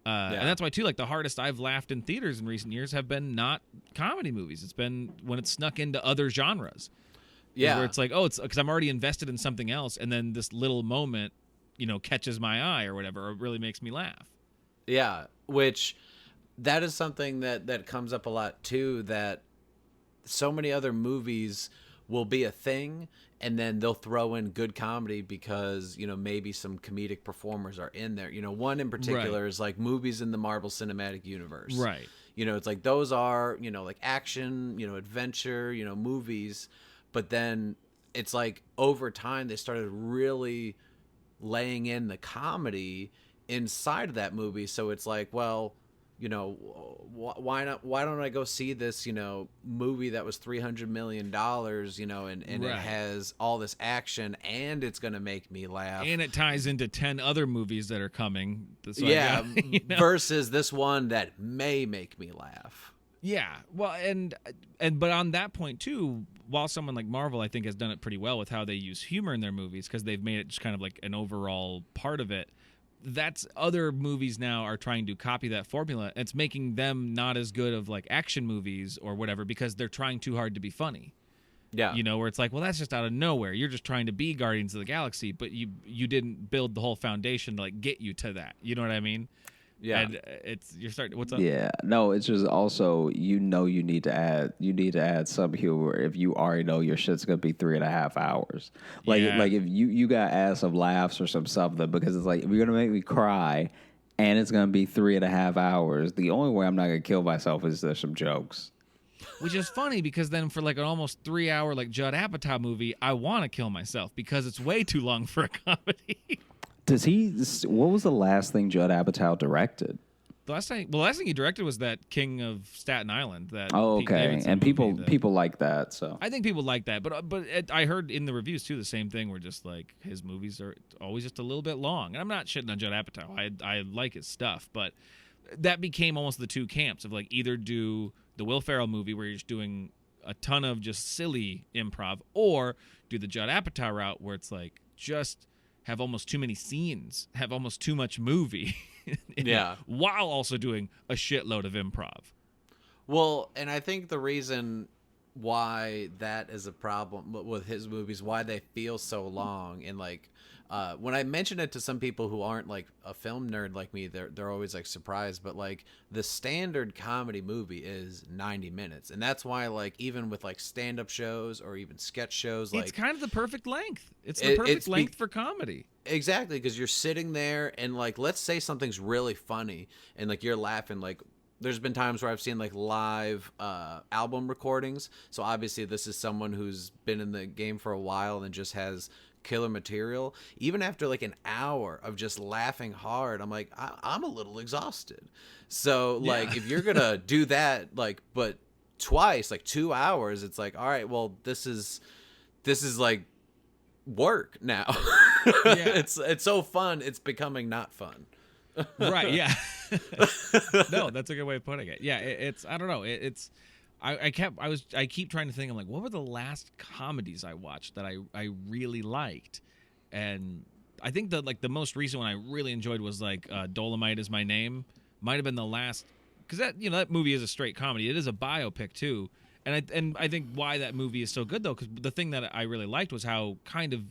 And that's why too, the hardest I've laughed in theaters in recent years have been not comedy movies. It's been when it's snuck into other genres. Yeah, where it's it's because I'm already invested in something else, and then this little moment, catches my eye or whatever, or it really makes me laugh. Yeah, which that is something that comes up a lot too. That so many other movies will be a thing, and then they'll throw in good comedy because maybe some comedic performers are in there. One in particular is movies in the Marvel Cinematic Universe. Right. It's those are action, adventure, movies, but then it's over time they started really laying in the comedy inside of that movie. So it's well, why not? Why don't I go see this, movie that was $300 million, and it has all this action and it's going to make me laugh. And it ties into 10 other movies that are coming. So versus this one that may make me laugh. Yeah. Well, but on that point too, while someone like Marvel, I think, has done it pretty well with how they use humor in their movies, because they've made it just kind of an overall part of it. That's other movies now are trying to copy that formula. It's making them not as good of action movies or whatever, because they're trying too hard to be funny. Yeah. Where it's well, that's just out of nowhere. You're just trying to be Guardians of the Galaxy, but you didn't build the whole foundation to get you to that. You know what I mean? Yeah. And you're starting. What's up? Yeah. No, it's just also you need to add some humor if you already know your shit's gonna be 3.5 hours. If you gotta add some laughs or some something, because it's if you're gonna make me cry and it's gonna be 3.5 hours, the only way I'm not gonna kill myself is there's some jokes. Which is funny, because then for an almost 3 hour Judd Apatow movie, I want to kill myself because it's way too long for a comedy. What was the last thing Judd Apatow directed? The last thing he directed was that King of Staten Island. That Pete Davidson and people like that. So I think people like that, but I heard in the reviews too the same thing. Where just his movies are always just a little bit long, and I'm not shitting on Judd Apatow. I like his stuff, but that became almost the two camps of either do the Will Ferrell movie where you're just doing a ton of just silly improv, or do the Judd Apatow route where it's like just have almost too many scenes, have almost too much movie, while also doing a shitload of improv. Well, and I think the reason why that is a problem with his movies, why they feel so long, and like when I mention it to some people who aren't like a film nerd like me, they're always like surprised, but like the standard comedy movie is 90 minutes, and that's why like even with like stand-up shows or even sketch shows, like it's kind of the perfect length. It's the perfect length for comedy. Exactly, because you're sitting there and like, let's say something's really funny and like you're laughing. Like there's been times where I've seen like live album recordings, so obviously this is someone who's been in the game for a while and just has killer material. Even after like an hour of just laughing hard, I'm like, I'm a little exhausted. So like if you're gonna do that, like, but twice, like 2 hours, it's like, all right, well, this is like work now. It's so fun, it's becoming not fun. Right, yeah. No, that's a good way of putting it. Yeah, it's I don't know. I keep trying to think. I'm like, what were the last comedies I watched that I really liked? And I think the most recent one I really enjoyed was like Dolomite Is My Name. Might have been the last, because that movie is a straight comedy. It is a biopic too, and I think why that movie is so good though, because the thing that I really liked was how kind of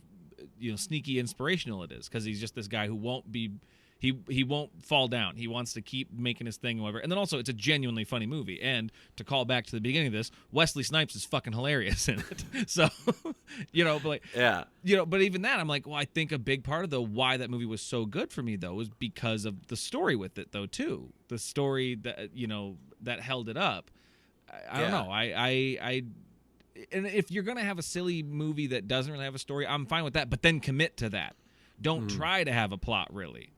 sneaky inspirational it is, because he's just this guy who won't be. He won't fall down. He wants to keep making his thing, whatever. And then also, it's a genuinely funny movie. And to call back to the beginning of this, Wesley Snipes is fucking hilarious in it. So, but like, but even that, I'm like, well, I think a big part of why that movie was so good for me though was because of the story with it though too. The story that that held it up. I don't know. And if you're gonna have a silly movie that doesn't really have a story, I'm fine with that. But then commit to that. Don't try to have a plot really.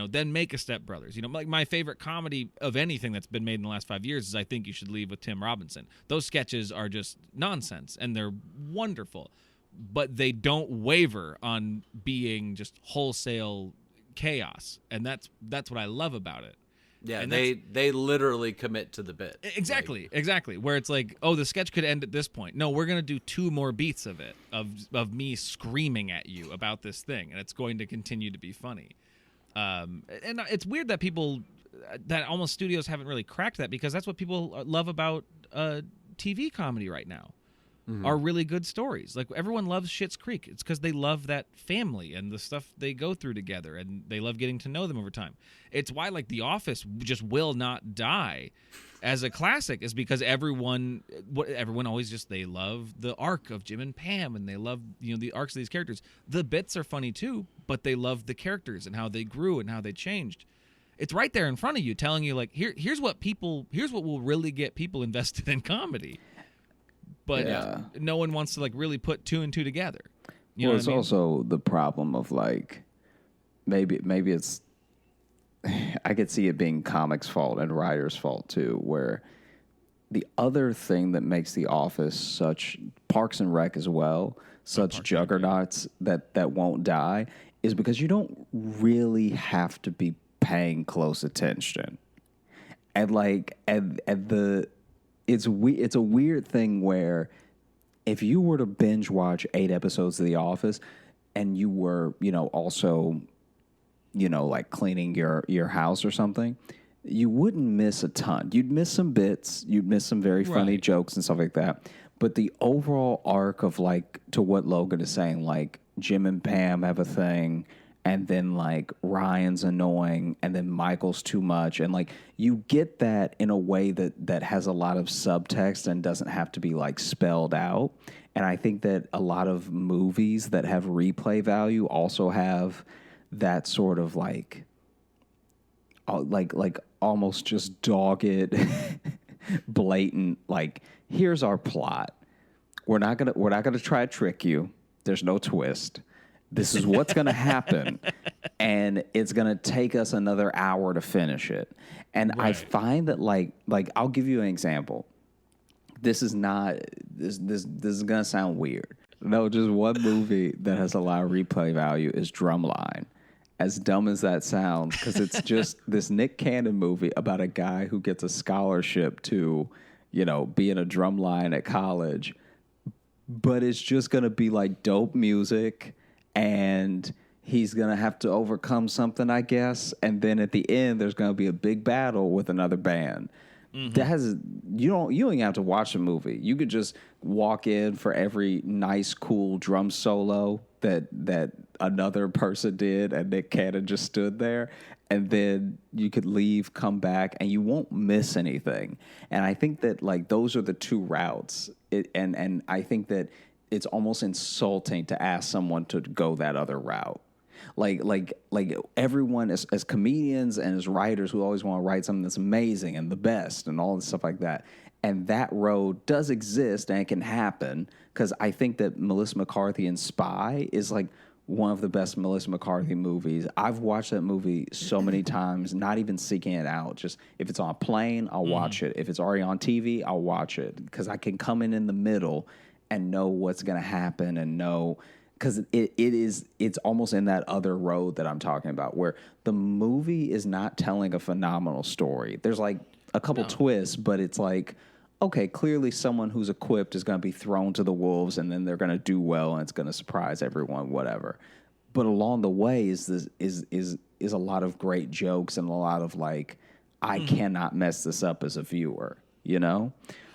Then make a Step Brothers. Like my favorite comedy of anything that's been made in the last 5 years is I Think You Should Leave with Tim Robinson. Those sketches are just nonsense, and they're wonderful, but they don't waver on being just wholesale chaos, and that's what I love about it. Yeah, and they literally commit to the bit. Exactly. Where it's like, oh, the sketch could end at this point. No, we're gonna do 2 more beats of it, of me screaming at you about this thing, and it's going to continue to be funny. And it's weird that almost studios haven't really cracked that, because that's what people love about TV comedy right now, are really good stories. Like everyone loves Schitt's Creek. It's because they love that family and the stuff they go through together, and they love getting to know them over time. It's why like The Office just will not die as a classic, is because everyone always just, they love the arc of Jim and Pam, and they love the arcs of these characters. The bits are funny too, but they love the characters and how they grew and how they changed. It's right there in front of you, telling you like, here's what will really get people invested in comedy. But no one wants to like really put 2 and 2 together. It's also the problem of like, maybe it's, I could see it being comics' fault and writers' fault too, where the other thing that makes The Office such, Parks and Rec as well, such juggernauts that won't die, is because you don't really have to be paying close attention. And like it's a weird thing where if you were to binge watch 8 episodes of The Office and you were, also like cleaning your house or something, you wouldn't miss a ton. You'd miss some bits. You'd miss some very funny jokes and stuff like that. But the overall arc of like, to what Logan is saying, like Jim and Pam have a thing, and then like Ryan's annoying, and then Michael's too much, and like you get that in a way that has a lot of subtext and doesn't have to be like spelled out. And I think that a lot of movies that have replay value also have that sort of like almost just dogged, blatant, like, here's our plot. We're not gonna try to trick you. There's no twist. This is what's gonna happen, and it's gonna take us another hour to finish it. And I find that like I'll give you an example. This is not this is gonna sound weird. No, just one movie that has a lot of replay value is Drumline. As dumb as that sounds, because it's just this Nick Cannon movie about a guy who gets a scholarship to be in a drum line at college. But it's just going to be like dope music, and he's going to have to overcome something, I guess. And then at the end, there's going to be a big battle with another band. That has you don't even have to watch a movie. You could just walk in for every nice, cool drum solo that another person did, and Nick Cannon just stood there, and then you could leave, come back, and you won't miss anything. And I think that like those are the two routes. And I think that it's almost insulting to ask someone to go that other route. Like everyone as comedians and as writers who always want to write something that's amazing and the best and all this stuff like that. And that road does exist and it can happen, because I think that Melissa McCarthy in Spy is like one of the best Melissa McCarthy movies. I've watched that movie so many times, not even seeking it out. Just if it's on a plane, I'll watch it. If it's already on TV, I'll watch it, because I can come in the middle and know what's going to happen and know. Because it's almost in that other road that I'm talking about, where the movie is not telling a phenomenal story. There's like a couple twists, but it's like, okay, clearly someone who's equipped is going to be thrown to the wolves, and then they're going to do well, and it's going to surprise everyone, whatever. But along the way is a lot of great jokes and a lot of like, I cannot mess this up as a viewer,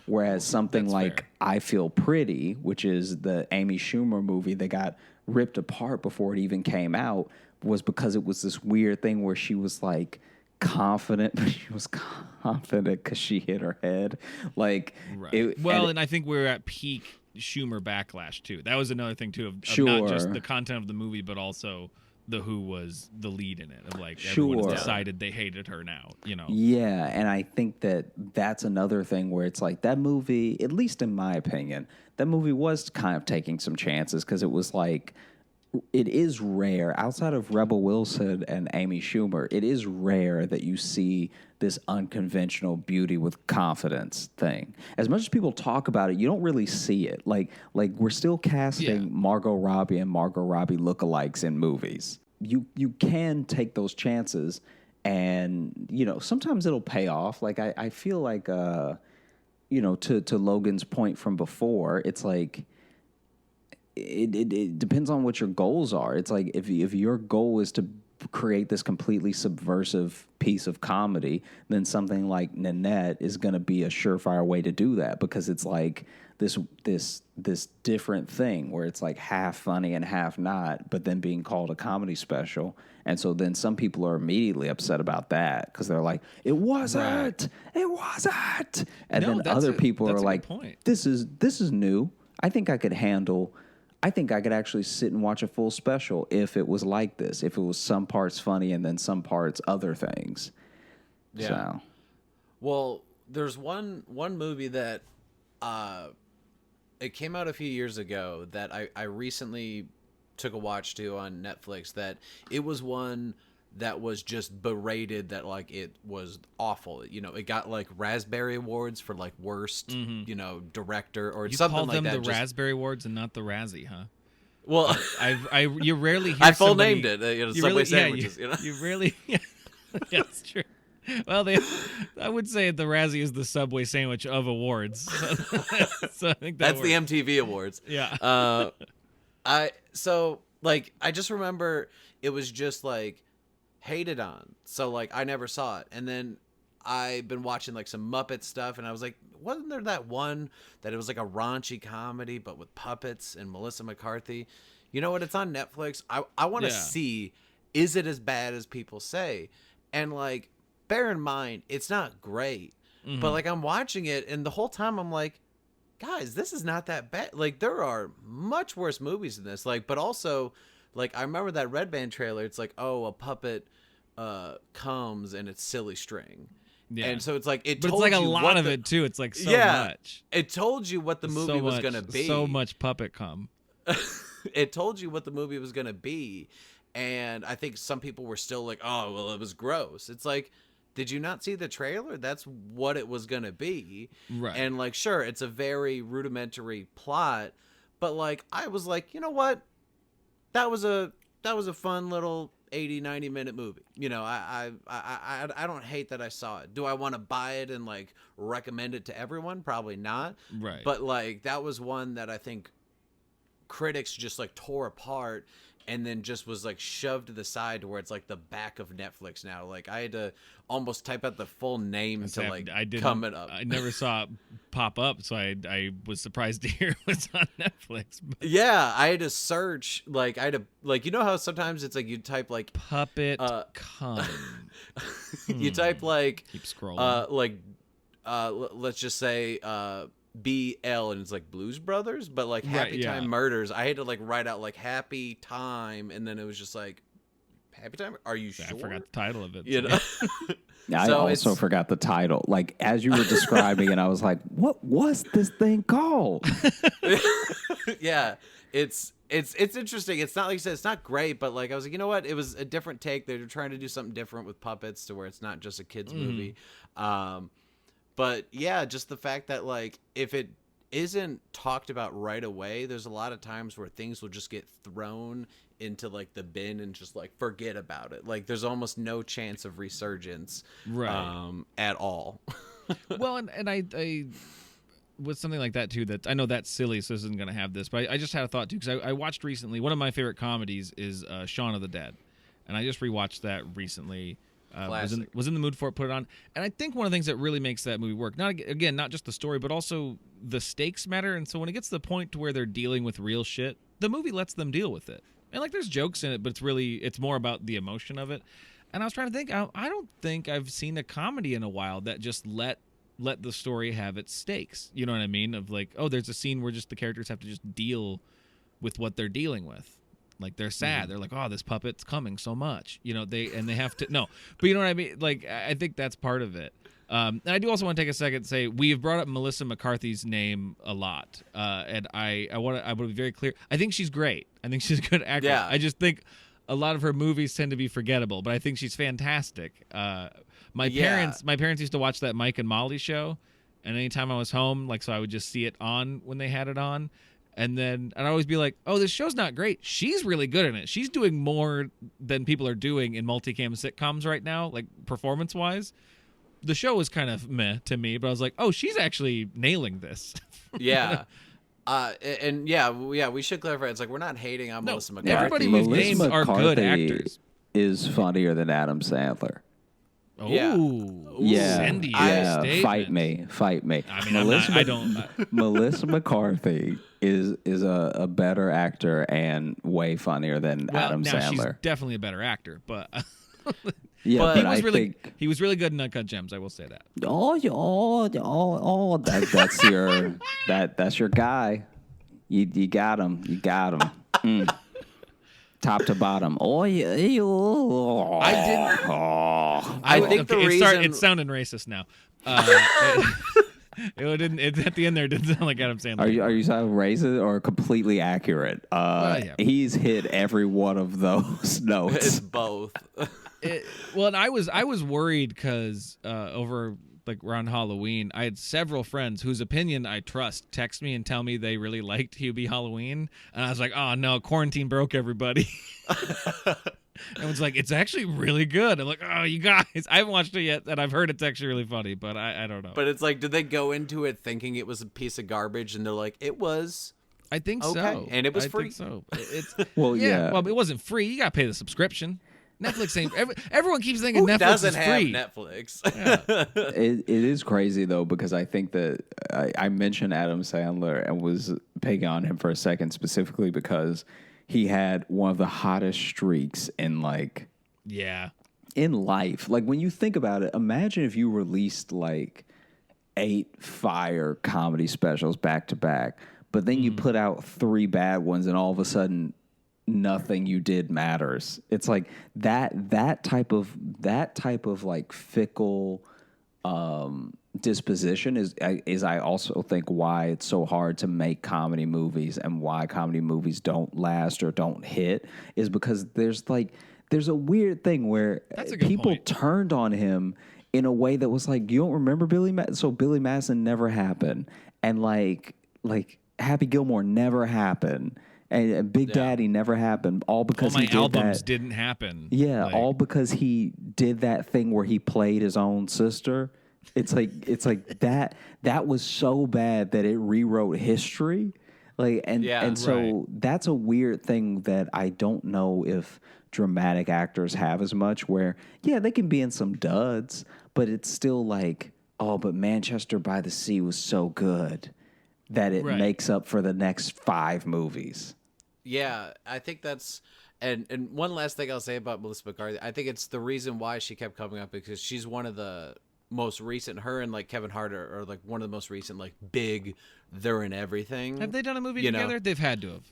Whereas something That's like fair. I Feel Pretty, which is the Amy Schumer movie that got ripped apart before it even came out, was because it was this weird thing where she was like confident, but she was confident because she hit her head. Like, Right. And I think we're at peak Schumer backlash too. That was another thing too of not just Sure. the content of the movie, but also the Who was the lead in it. Of like Sure. everyone's decided they hated her now. Yeah, and I think that that's another thing where it's like that movie, at least in my opinion, that movie was kind of taking some chances, because it was like, it is rare outside of Rebel Wilson and Amy Schumer. It is rare that you see this unconventional beauty with confidence thing. As much as people talk about it, you don't really see it. Like we're still casting Margot Robbie and Margot Robbie lookalikes in movies. You can take those chances, and sometimes it'll pay off. Like I feel like to Logan's point from before, it's like, it depends on what your goals are. It's like if your goal is to create this completely subversive piece of comedy, then something like Nanette is going to be a surefire way to do that, because it's like this different thing where it's like half funny and half not, but then being called a comedy special. And so then some people are immediately upset about that, because they're like, it wasn't. And then other people are like, this is new. I think I could actually sit and watch a full special if it was like this, if it was some parts funny and then some parts other things. Yeah. So. Well, there's one movie that it came out a few years ago that I recently took a watch to on Netflix, that it was one that was just berated that like it was awful. It got like Raspberry Awards for like worst, director or You something call like them that. the Raspberry Awards and not the Razzie, huh? Well, you rarely hear I full somebody, named it. you Subway really, sandwiches. you really, yeah, that's true. Well, I would say the Razzie is the Subway sandwich of awards. So I think that's the works. MTV Awards. Yeah. I just remember it was just like hated on. So like I never saw it, and then I've been watching like some Muppet stuff, and I was like, wasn't there that one that it was like a raunchy comedy but with puppets and Melissa McCarthy? You know what? It's on Netflix. I want to see, is it as bad as people say? And like, bear in mind, it's not great, but like I'm watching it, and the whole time I'm like, guys, this is not that bad. Like there are much worse movies than this. Like, but also, like I remember that Red Band trailer. It's like, oh, a puppet comes and it's silly string. Yeah. And so it's like but it's like a lot of it too. It's like so much. It told you what the movie was gonna be. So much puppet cum. It told you what the movie was gonna be, and I think some people were still like, "Oh, well, it was gross." It's like, did you not see the trailer? That's what it was gonna be, right? And like, sure, it's a very rudimentary plot, but like, I was like, you know what? That was a fun little 80, 90-minute movie. You know, I don't hate that I saw it. Do I want to buy it and like recommend it to everyone? Probably not. Right. But like that was one that I think critics just like tore apart and then just was like shoved to the side to where it's like the back of Netflix now. Like I had to almost type out the full name to like come it up. I never saw it pop up, so I was surprised to hear it was on Netflix. Yeah, I had to search. Like I had to like, you know how sometimes it's like you type like Puppet Con. you type like Keep scrolling. let's just say BL and it's like Blues Brothers, but like Happy Time Murders. I had to like write out like Happy Time, and then it was just like Happy Time. Are you sure? I forgot the title of it. You know? I also forgot the title. Like as you were describing it, I was like, "What was this thing called?" Yeah, it's interesting. It's not like I said, it's not great, but like I was like, you know what? It was a different take. They're trying to do something different with puppets to where it's not just a kids movie. But yeah, just the fact that like if it isn't talked about right away, there's a lot of times where things will just get thrown into like the bin and just like forget about it. Like there's almost no chance of resurgence at all. Well, and I with something like that too, that I know that's silly, so this isn't going to have this, but I just had a thought too, because I watched recently, one of my favorite comedies is Shaun of the Dead, and I just rewatched that recently. Was in the mood for it, put it on, and I think one of the things that really makes that movie work, not just the story, but also the stakes matter. And so when it gets to the point to where they're dealing with real shit, the movie lets them deal with it. And like there's jokes in it, but it's more about the emotion of it. And I was trying to think, I don't think I've seen a comedy in a while that just let the story have its stakes. You know what I mean? Of like, oh, there's a scene where just the characters have to just deal with what they're dealing with. Like they're sad. They're like, oh, this puppet's coming so much. You know, they have to no. But you know what I mean? Like I think that's part of it. And I do also want to take a second to say we have brought up Melissa McCarthy's name a lot. And I want to be very clear. I think she's great. I think she's a good actress. Yeah. I just think a lot of her movies tend to be forgettable, but I think she's fantastic. My parents used to watch that Mike and Molly show, and anytime I was home, like so I would just see it on when they had it on. And then I'd always be like, oh, this show's not great. She's really good in it. She's doing more than people are doing in multicam sitcoms right now, like performance-wise. The show was kind of meh to me, but I was like, oh, she's actually nailing this. Yeah. We should clarify. It's like we're not hating on Melissa McCarthy. Everybody we've named are good actors. Is funnier than Adam Sandler. Oh, yeah. Statement. Fight me. I mean, Melissa McCarthy is a better actor and way funnier than Adam Sandler. She's definitely a better actor, but yeah, but but he was really good in Uncut Gems. I will say that. That's your guy. You got him. Top to bottom. I think the reason it's sounding racist now. It at the end there didn't sound like Adam Sandler. Are you sounding racist or completely accurate? Yeah. He's hit every one of those notes. It's both. And I was worried because over like around Halloween, I had several friends whose opinion I trust text me and tell me they really liked Hubie Halloween, and I was like, oh no, quarantine broke everybody. And it's like, it's actually really good. I'm like, oh, you guys, I haven't watched it yet, and I've heard it's actually really funny, but I don't know. But it's like, did they go into it thinking it was a piece of garbage, and they're like, it was? I think okay. so. And it was free. Think so. It's well, yeah. Well, it wasn't free. You got to pay the subscription. Netflix ain't. Everyone keeps thinking Who Netflix doesn't is free. have Netflix? Yeah. It is crazy though, because I think that I mentioned Adam Sandler and was picking on him for a second specifically because he had one of the hottest streaks in in life. Like when you think about it, imagine if you released like 8 fire comedy specials back to back, but then you put out 3 bad ones, and all of a sudden nothing you did matters. It's like that type of like fickle disposition is I also think why it's so hard to make comedy movies and why comedy movies don't last or don't hit is because there's a weird thing where people turned on him in a way that was like, you don't remember Billy Madison? So Billy Madison never happened, and like Happy Gilmore never happened. And Big Daddy never happened, all because all my he did albums that. didn't happen. Yeah, Like, all because he did that thing where he played his own sister. It's like that. That was so bad that it rewrote history. Like and so that's a weird thing that I don't know if dramatic actors have as much. Where they can be in some duds, but it's still like, oh, but Manchester by the Sea was so good that it makes up for the next 5 movies. Yeah, I think that's and one last thing I'll say about Melissa McCarthy, I think it's the reason why she kept coming up because she's one of the most recent. Her and like Kevin Hart are like one of the most recent like big. They're in everything. have they done a movie together? They've had to have.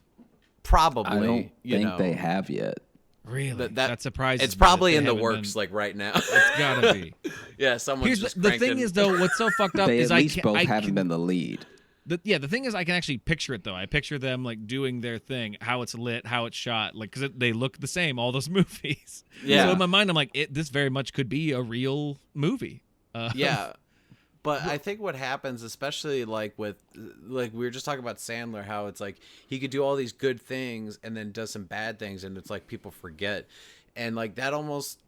Probably. I don't think they have yet. Really? That surprises me. It's probably that in they the haven't works done- like right now. It's gotta be. Yeah, someone's Here's just the thing cranking- is though, what's so fucked up They is at least both haven't been the lead. The thing is, I can actually picture it though. I picture them like doing their thing, how it's lit, how it's shot, like because they look the same. All those movies. Yeah. So in my mind, I'm like, this very much could be a real movie. Yeah. But I think what happens, especially like with, like we were just talking about Sandler, how it's like he could do all these good things and then does some bad things, and it's like people forget, and like that almost.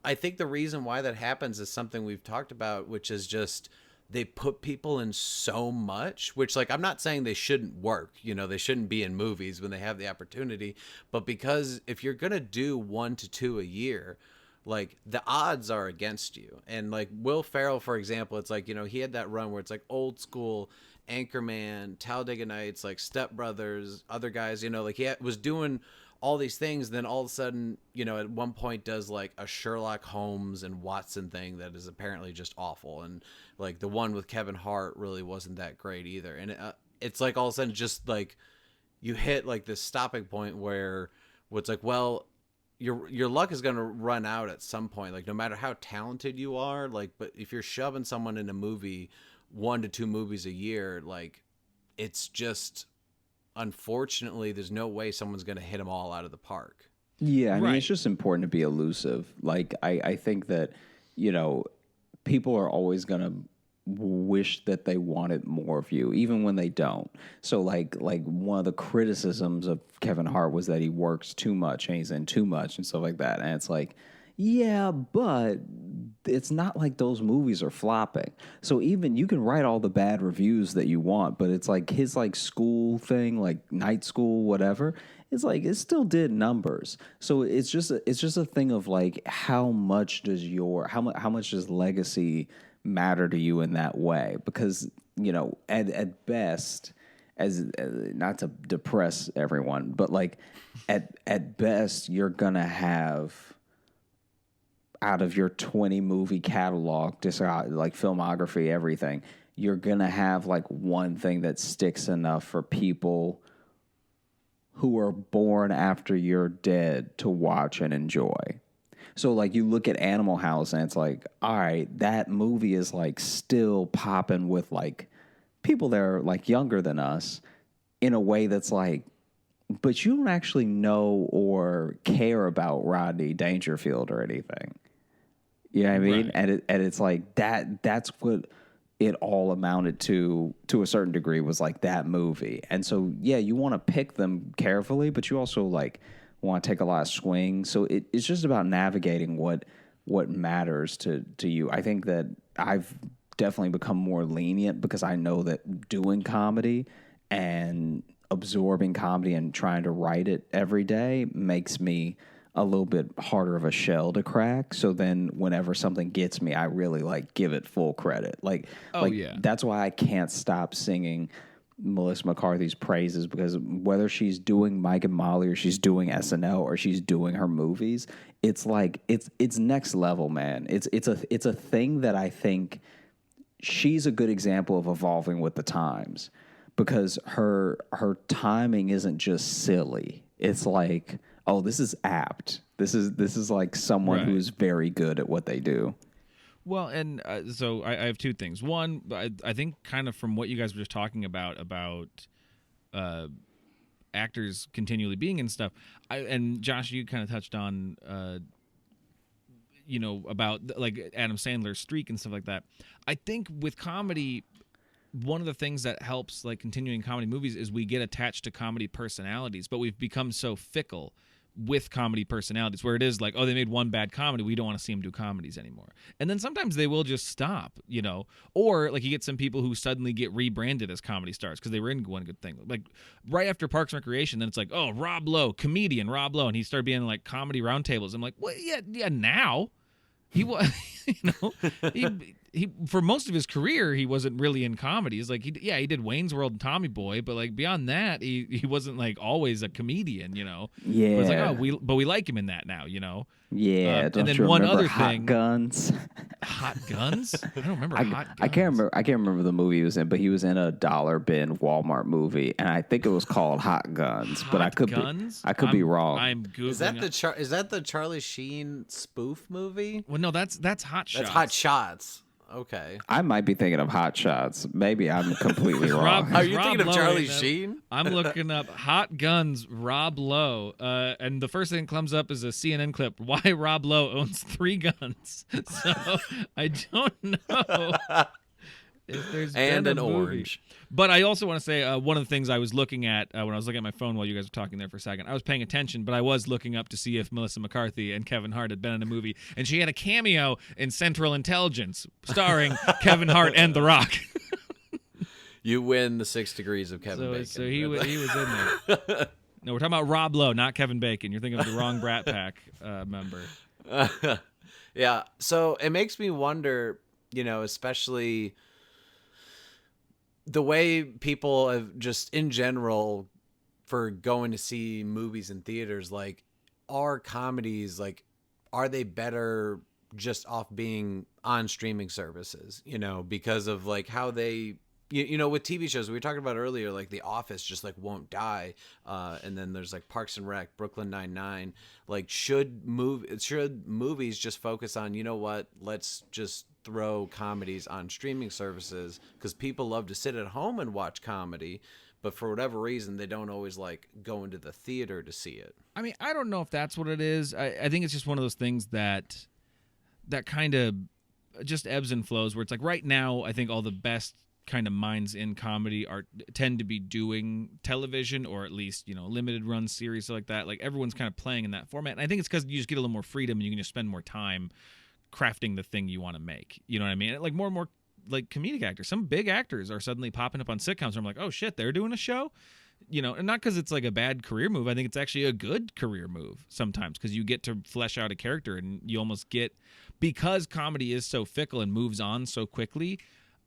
I think the reason why that happens is something we've talked about, which is just they put people in so much. Which like I'm not saying they shouldn't work, they shouldn't be in movies when they have the opportunity, but because if you're gonna do 1 to 2 a year. Like the odds are against you. And like Will Ferrell, for example, it's like, he had that run where it's like Old School, Anchorman, Talladega Nights, like Step Brothers, other guys, like he was doing all these things. Then all of a sudden, at one point does like a Sherlock Holmes and Watson thing that is apparently just awful. And like the one with Kevin Hart really wasn't that great either. And it's like all of a sudden just like you hit like this stopping point where it's like, well, your luck is going to run out at some point, like no matter how talented you are, like, but if you're shoving someone in a movie 1 to 2 movies a year, like it's just, unfortunately, there's no way someone's going to hit them all out of the park. Yeah. I mean, it's just important to be elusive. Like, I think that, people are always going to wish that they wanted more of you, even when they don't. So like one of the criticisms of Kevin Hart was that he works too much and he's in too much and stuff like that. And it's like, yeah, but it's not like those movies are flopping. So even you can write all the bad reviews that you want, but it's like his like school thing, like Night School, whatever. It's like it still did numbers. So it's just a thing of like how much does legacy matter to you in that way? Because at best, as not to depress everyone, but like at best you're gonna have, out of your 20 movie catalog, just like filmography, everything, you're gonna have like one thing that sticks enough for people who are born after you're dead to watch and enjoy. So, like, you look at Animal House, and it's like, all right, that movie is, like, still popping with, like, people that are, like, younger than us in a way that's, like, but you don't actually know or care about Rodney Dangerfield or anything. You know what I mean? Right. And it's like, that's what it all amounted to a certain degree, was, like, that movie. And so, yeah, you want to pick them carefully, but you also, like, want to take a lot of swings. So it's just about navigating what matters to you. I think that I've definitely become more lenient because I know that doing comedy and absorbing comedy and trying to write it every day makes me a little bit harder of a shell to crack. So then whenever something gets me, I really like give it full credit. That's why I can't stop singing Melissa McCarthy's praises, because whether she's doing Mike and Molly or she's doing SNL or she's doing her movies, it's like it's next level, man. It's a thing that I think she's a good example of evolving with the times, because her timing isn't just silly. It's like, oh, this is apt. This is like someone who's very good at what they do. Well, and so I have two things. One, I think kind of from what you guys were just talking about actors continually being in stuff, and Josh, you kind of touched on, about like Adam Sandler's streak and stuff like that. I think with comedy, one of the things that helps like continuing comedy movies is we get attached to comedy personalities, but we've become so fickle with comedy personalities where it is like, oh, they made one bad comedy, we don't want to see them do comedies anymore. And then sometimes they will just stop, you know, or like you get some people who suddenly get rebranded as comedy stars because they were in one good thing. Like right after Parks and Recreation, then it's like, oh, Rob Lowe, comedian Rob Lowe, and he started being in like comedy roundtables. I'm like, well, yeah, now he was, you know, he for most of his career he wasn't really in comedies. Like he did Wayne's World and Tommy Boy, but like beyond that he wasn't like always a comedian, you know. Yeah. It was like, oh, we like him in that now, you know. Yeah. And Don't then you one remember other Hot thing, Guns? Hot Guns. I don't remember Hot Guns. I can't remember the movie he was in, but he was in a dollar bin Walmart movie, and I think it was called Hot Guns. But I could be wrong. I'm googling. Is that the Charlie Sheen spoof movie? Well, no, that's Hot Shots. That's Hot Shots. Okay. I might be thinking of Hot Shots. Maybe I'm completely wrong. Are you Rob thinking of Lowe Charlie ain't that- Sheen? I'm looking up Hot Guns Rob Lowe, and the first thing that comes up is a CNN clip. Why Rob Lowe owns 3 guns? So I don't know if there's And been an a movie. orange. But I also want to say one of the things I was looking at when I was looking at my phone while you guys were talking there for a second, I was paying attention, but I was looking up to see if Melissa McCarthy and Kevin Hart had been in a movie, and she had a cameo in Central Intelligence starring Kevin Hart and The Rock. You win the 6 degrees of Kevin Bacon. So he was in there. No, we're talking about Rob Lowe, not Kevin Bacon. You're thinking of the wrong Brat Pack member. Yeah. So it makes me wonder, you know, especially the way people have just in general for going to see movies in theaters, like are comedies, like are they better just off being on streaming services, you know, because of like how they, you know, with TV shows we were talking about earlier, like The Office just like won't die. And then there's like Parks and Rec, Brooklyn Nine-Nine. Like should movies just focus on, you know what, let's just throw comedies on streaming services because people love to sit at home and watch comedy, but for whatever reason they don't always like go into the theater to see it. I mean, I don't know if that's what it is. I think it's just one of those things that kind of just ebbs and flows where it's like right now I think all the best kind of minds in comedy tend to be doing television or at least, you know, limited run series like that. Like everyone's kind of playing in that format. And I think it's because you just get a little more freedom and you can just spend more time crafting the thing you want to make. You know what I mean? Like more and more like comedic actors. Some big actors are suddenly popping up on sitcoms. I'm like, oh shit, they're doing a show? You know, and not because it's like a bad career move. I think it's actually a good career move sometimes because you get to flesh out a character and you almost get, because comedy is so fickle and moves on so quickly.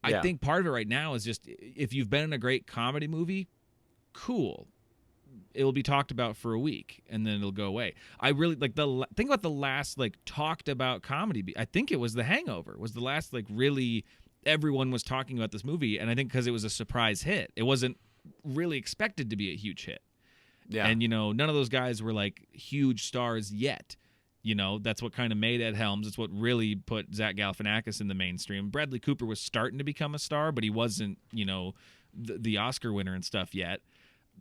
I think part of it right now is just if you've been in a great comedy movie, cool. It will be talked about for a week and then it'll go away. I really like think about the last like talked about comedy. I think it was The Hangover was the last like really everyone was talking about this movie, and I think because it was a surprise hit, it wasn't really expected to be a huge hit. Yeah, and you know none of those guys were like huge stars yet. You know, that's what kind of made Ed Helms. It's what really put Zach Galifianakis in the mainstream. Bradley Cooper was starting to become a star, but he wasn't, you know, the Oscar winner and stuff yet.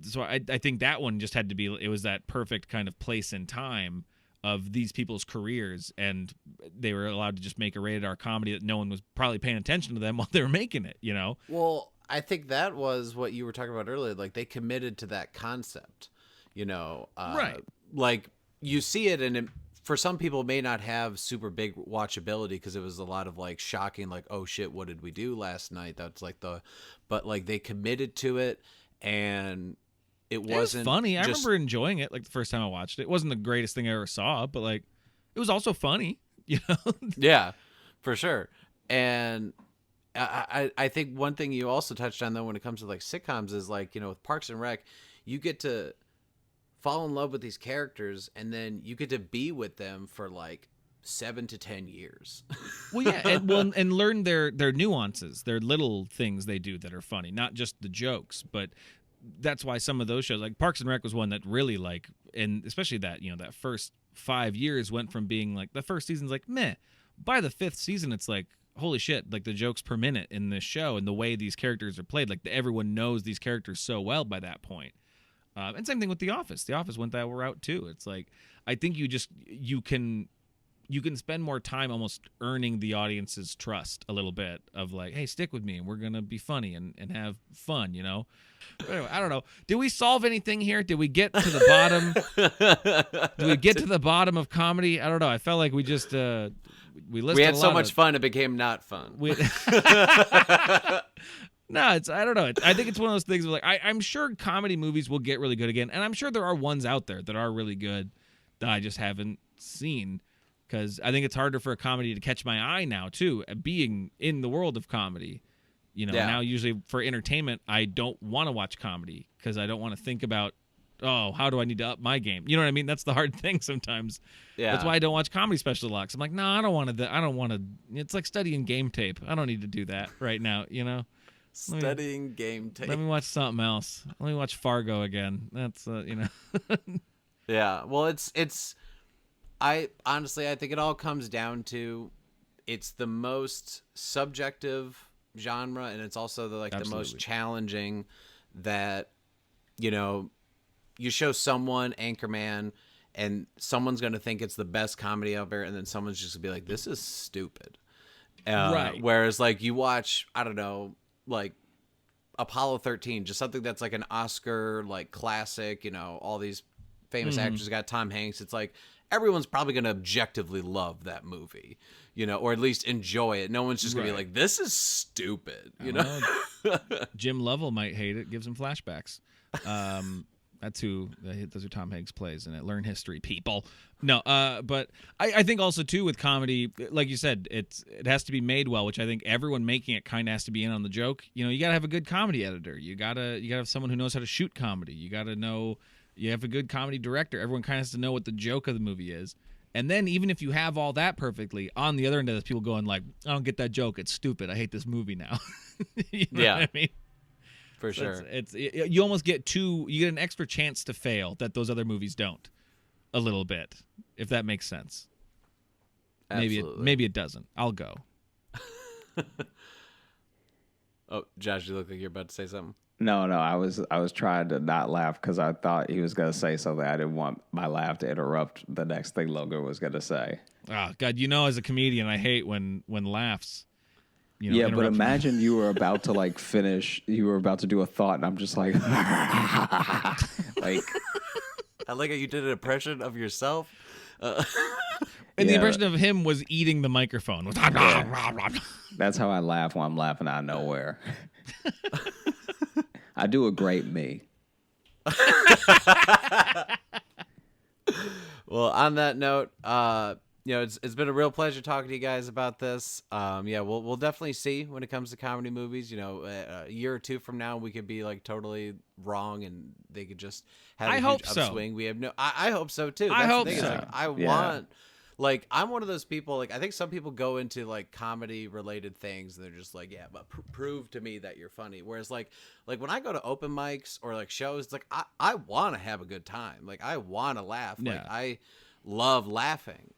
So I think that one just had to be, it was that perfect kind of place and time of these people's careers, and they were allowed to just make a rated R comedy that no one was probably paying attention to them while they were making it, you know? Well, I think that was what you were talking about earlier. Like they committed to that concept, you know, right. Like you see it and for some people it may not have super big watchability because it was a lot of like shocking, like, oh shit, what did we do last night? That's like but like they committed to it and it wasn't funny. I remember enjoying it like the first time I watched it. It wasn't the greatest thing I ever saw, but like it was also funny, you know? Yeah, for sure. And I think one thing you also touched on though when it comes to like sitcoms is like, you know, with Parks and Rec, you get to fall in love with these characters and then you get to be with them for like 7 to 10 years. Well, yeah, and learn their nuances, their little things they do that are funny, not just the jokes. But that's why some of those shows, like Parks and Rec, was one that really like, and especially that, you know, that first 5 years went from being like the first season's like meh. By the 5th season, it's like holy shit, like the jokes per minute in this show and the way these characters are played, like everyone knows these characters so well by that point. And same thing with The Office. The Office went that route too. It's like I think you can you can spend more time almost earning the audience's trust a little bit of like, hey, stick with me and we're gonna be funny and have fun, you know. But anyway, I don't know. Did we solve anything here? Did we get to the bottom? Did we get to the bottom of comedy? I don't know. I felt like we just we had so much fun it became not fun. No, I don't know. I think it's one of those things where, like, I'm sure comedy movies will get really good again, and I'm sure there are ones out there that are really good that I just haven't seen, because I think it's harder for a comedy to catch my eye now too, being in the world of comedy. You know, now usually for entertainment, I don't want to watch comedy because I don't want to think about, oh, how do I need to up my game? You know what I mean? That's the hard thing sometimes. Yeah. That's why I don't watch comedy special a lot. 'Cause I'm like, no, I don't want to. It's like studying game tape. I don't need to do that right now, you know? Studying game tape. Let me watch something else. Let me watch Fargo again. That's, you know. Yeah. Well, I think it all comes down to it's the most subjective genre, and it's also the most challenging that, you know, you show someone Anchorman and someone's going to think it's the best comedy ever, and then someone's just going to be like, this is stupid. Right. Whereas, like, you watch, I don't know, like Apollo 13, just something that's like an Oscar, like, classic, you know, all these famous actors got Tom Hanks. It's like, everyone's probably going to objectively love that movie, you know, or at least enjoy it. No one's just going to be like, this is stupid, you know? Jim Lovell might hate it. Gives him flashbacks. Those are Tom Hanks plays in it. Learn history, people. No, but I think also too with comedy, like you said, it has to be made well, which I think everyone making it kind of has to be in on the joke. You know, you gotta have a good comedy editor. You gotta have someone who knows how to shoot comedy. You gotta know. You have a good comedy director. Everyone kind of has to know what the joke of the movie is. And then even if you have all that perfectly, on the other end of this, people going like, I don't get that joke. It's stupid. I hate this movie now. You know what I mean? For sure. You almost get an extra chance to fail that those other movies don't, a little bit, if that makes sense. Absolutely. Maybe it doesn't. I'll go. Oh, Josh, you look like you're about to say something. No, I was trying to not laugh because I thought he was gonna say something. I didn't want my laugh to interrupt the next thing Logan was gonna say. Oh God, you know, as a comedian, I hate when laughs. You know, yeah, but imagine you were about to like finish. You were about to do a thought, and I'm just like, like. I like how you did an impression of yourself. And the impression of him was eating the microphone. That's how I laugh when I'm laughing out of nowhere. I do a great me. Well, on that note, you know, it's been a real pleasure talking to you guys about this. We'll definitely see when it comes to comedy movies. You know, a year or two from now, we could be like totally wrong, and they could just have a huge upswing. We have I hope so too. I hope so. Like, I want. Like, I'm one of those people, like, I think some people go into, like, comedy-related things, and they're just like, yeah, but prove to me that you're funny. Whereas, like when I go to open mics or, like, shows, it's like, I want to have a good time. Like, I want to laugh. Yeah. Like, I love laughing.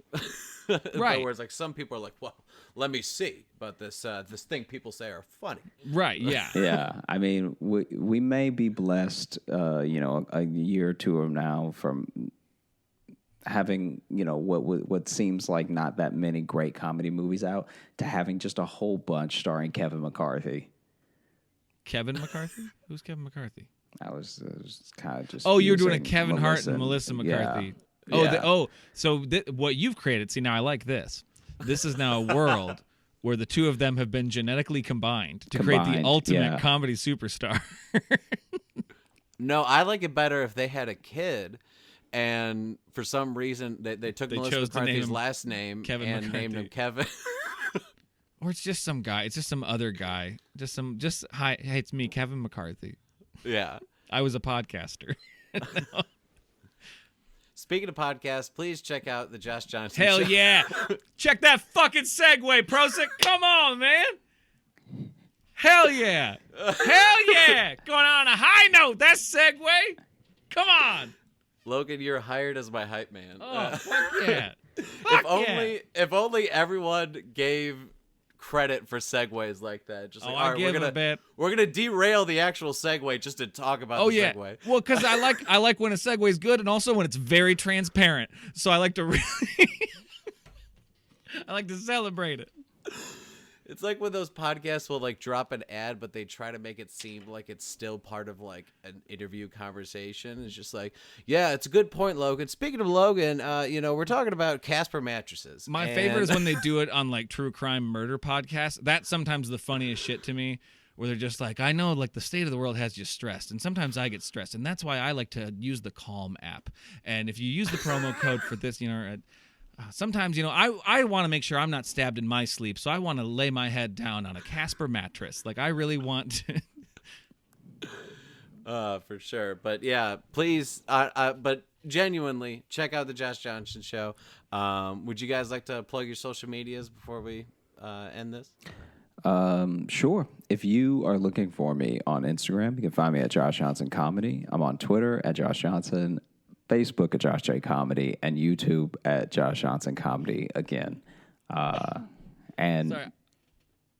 Right. Whereas, like, some people are like, well, let me see about this thing people say are funny. Right, yeah. Yeah, I mean, we may be blessed, you know, a year or two from now from having, you know, what seems like not that many great comedy movies out to having just a whole bunch starring Kevin McCarthy. Kevin McCarthy? Who's Kevin McCarthy? I was kind of just. Oh, you're doing a Kevin Hart and Melissa McCarthy. Yeah. So what you've created? See, now I like this. This is now a world where the two of them have been genetically combined to create the ultimate comedy superstar. No, I like it better if they had a kid. And for some reason, they took Melissa McCarthy's last name and named him Kevin. Or it's just some guy. It's just some other guy. Hi, hey, it's me, Kevin McCarthy. Yeah. I was a podcaster. Speaking of podcasts, please check out the Josh Johnson Hell Show. Yeah. Check that fucking segue, Prozac. Come on, man. Hell yeah. Hell yeah. Going on a high note. That's segue. Come on. Logan, you're hired as my hype man. Oh, fuck yeah. If only everyone gave credit for segues like that. Just like, all right, we're gonna derail the actual segue just to talk about the segue. Well, because I like when a segue is good, and also when it's very transparent. So I like to really I like to celebrate it. It's like when those podcasts will like drop an ad, but they try to make it seem like it's still part of like an interview conversation. It's just like, yeah, it's a good point, Logan. Speaking of Logan, we're talking about Casper mattresses. My favorite is when they do it on like true crime murder podcasts. That's sometimes the funniest shit to me, where they're just like, I know like the state of the world has you stressed, and sometimes I get stressed, and that's why I like to use the Calm app. And if you use the promo code for this, sometimes, I want to make sure I'm not stabbed in my sleep, so I want to lay my head down on a Casper mattress. Like, I really want to. For sure. But yeah, please, but genuinely, check out the Josh Johnson Show. Would you guys like to plug your social medias before we end this? Sure. If you are looking for me on Instagram, you can find me at Josh Johnson Comedy. I'm on Twitter at Josh Johnson, Facebook at Josh J Comedy, and YouTube at Josh Johnson Comedy again. And Sorry.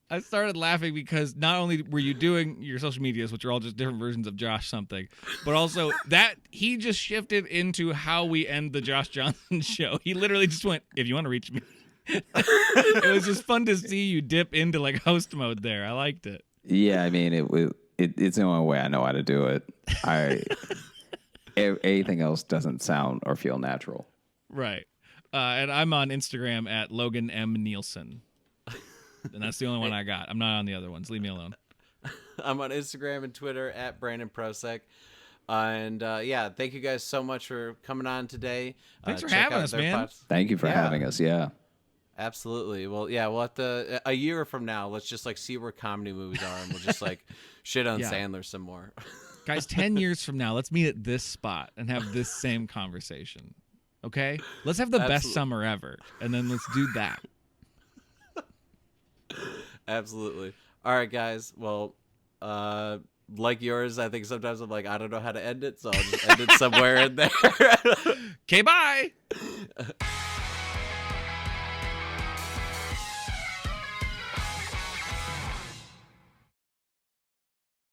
I started laughing because not only were you doing your social medias, which are all just different versions of Josh something, but also that he just shifted into how we end the Josh Johnson Show. He literally just went, if you want to reach me. It was just fun to see you dip into like host mode there. I liked it. yeah, I mean, it's the only way I know how to do it. Anything else doesn't sound or feel natural. Right. And I'm on Instagram at Logan M. Nielsen. And that's the only one I got. I'm not on the other ones. Leave me alone. I'm on Instagram and Twitter at Brandon Prosek. And thank you guys so much for coming on today. Thanks for Check having out us, their man. Thank you for having us. Yeah. Absolutely. Well, yeah, we'll have to, a year from now, let's just like see where comedy movies are, and we'll just like shit on Yeah. Sandler some more. Guys, 10 years from now, let's meet at this spot and have this same conversation. Okay? Let's have the best Absolutely. summer ever, and then let's do that. Absolutely. All right, guys. Well, like yours, I think sometimes I'm like, I don't know how to end it, so I'll just end it somewhere in there. Okay, bye.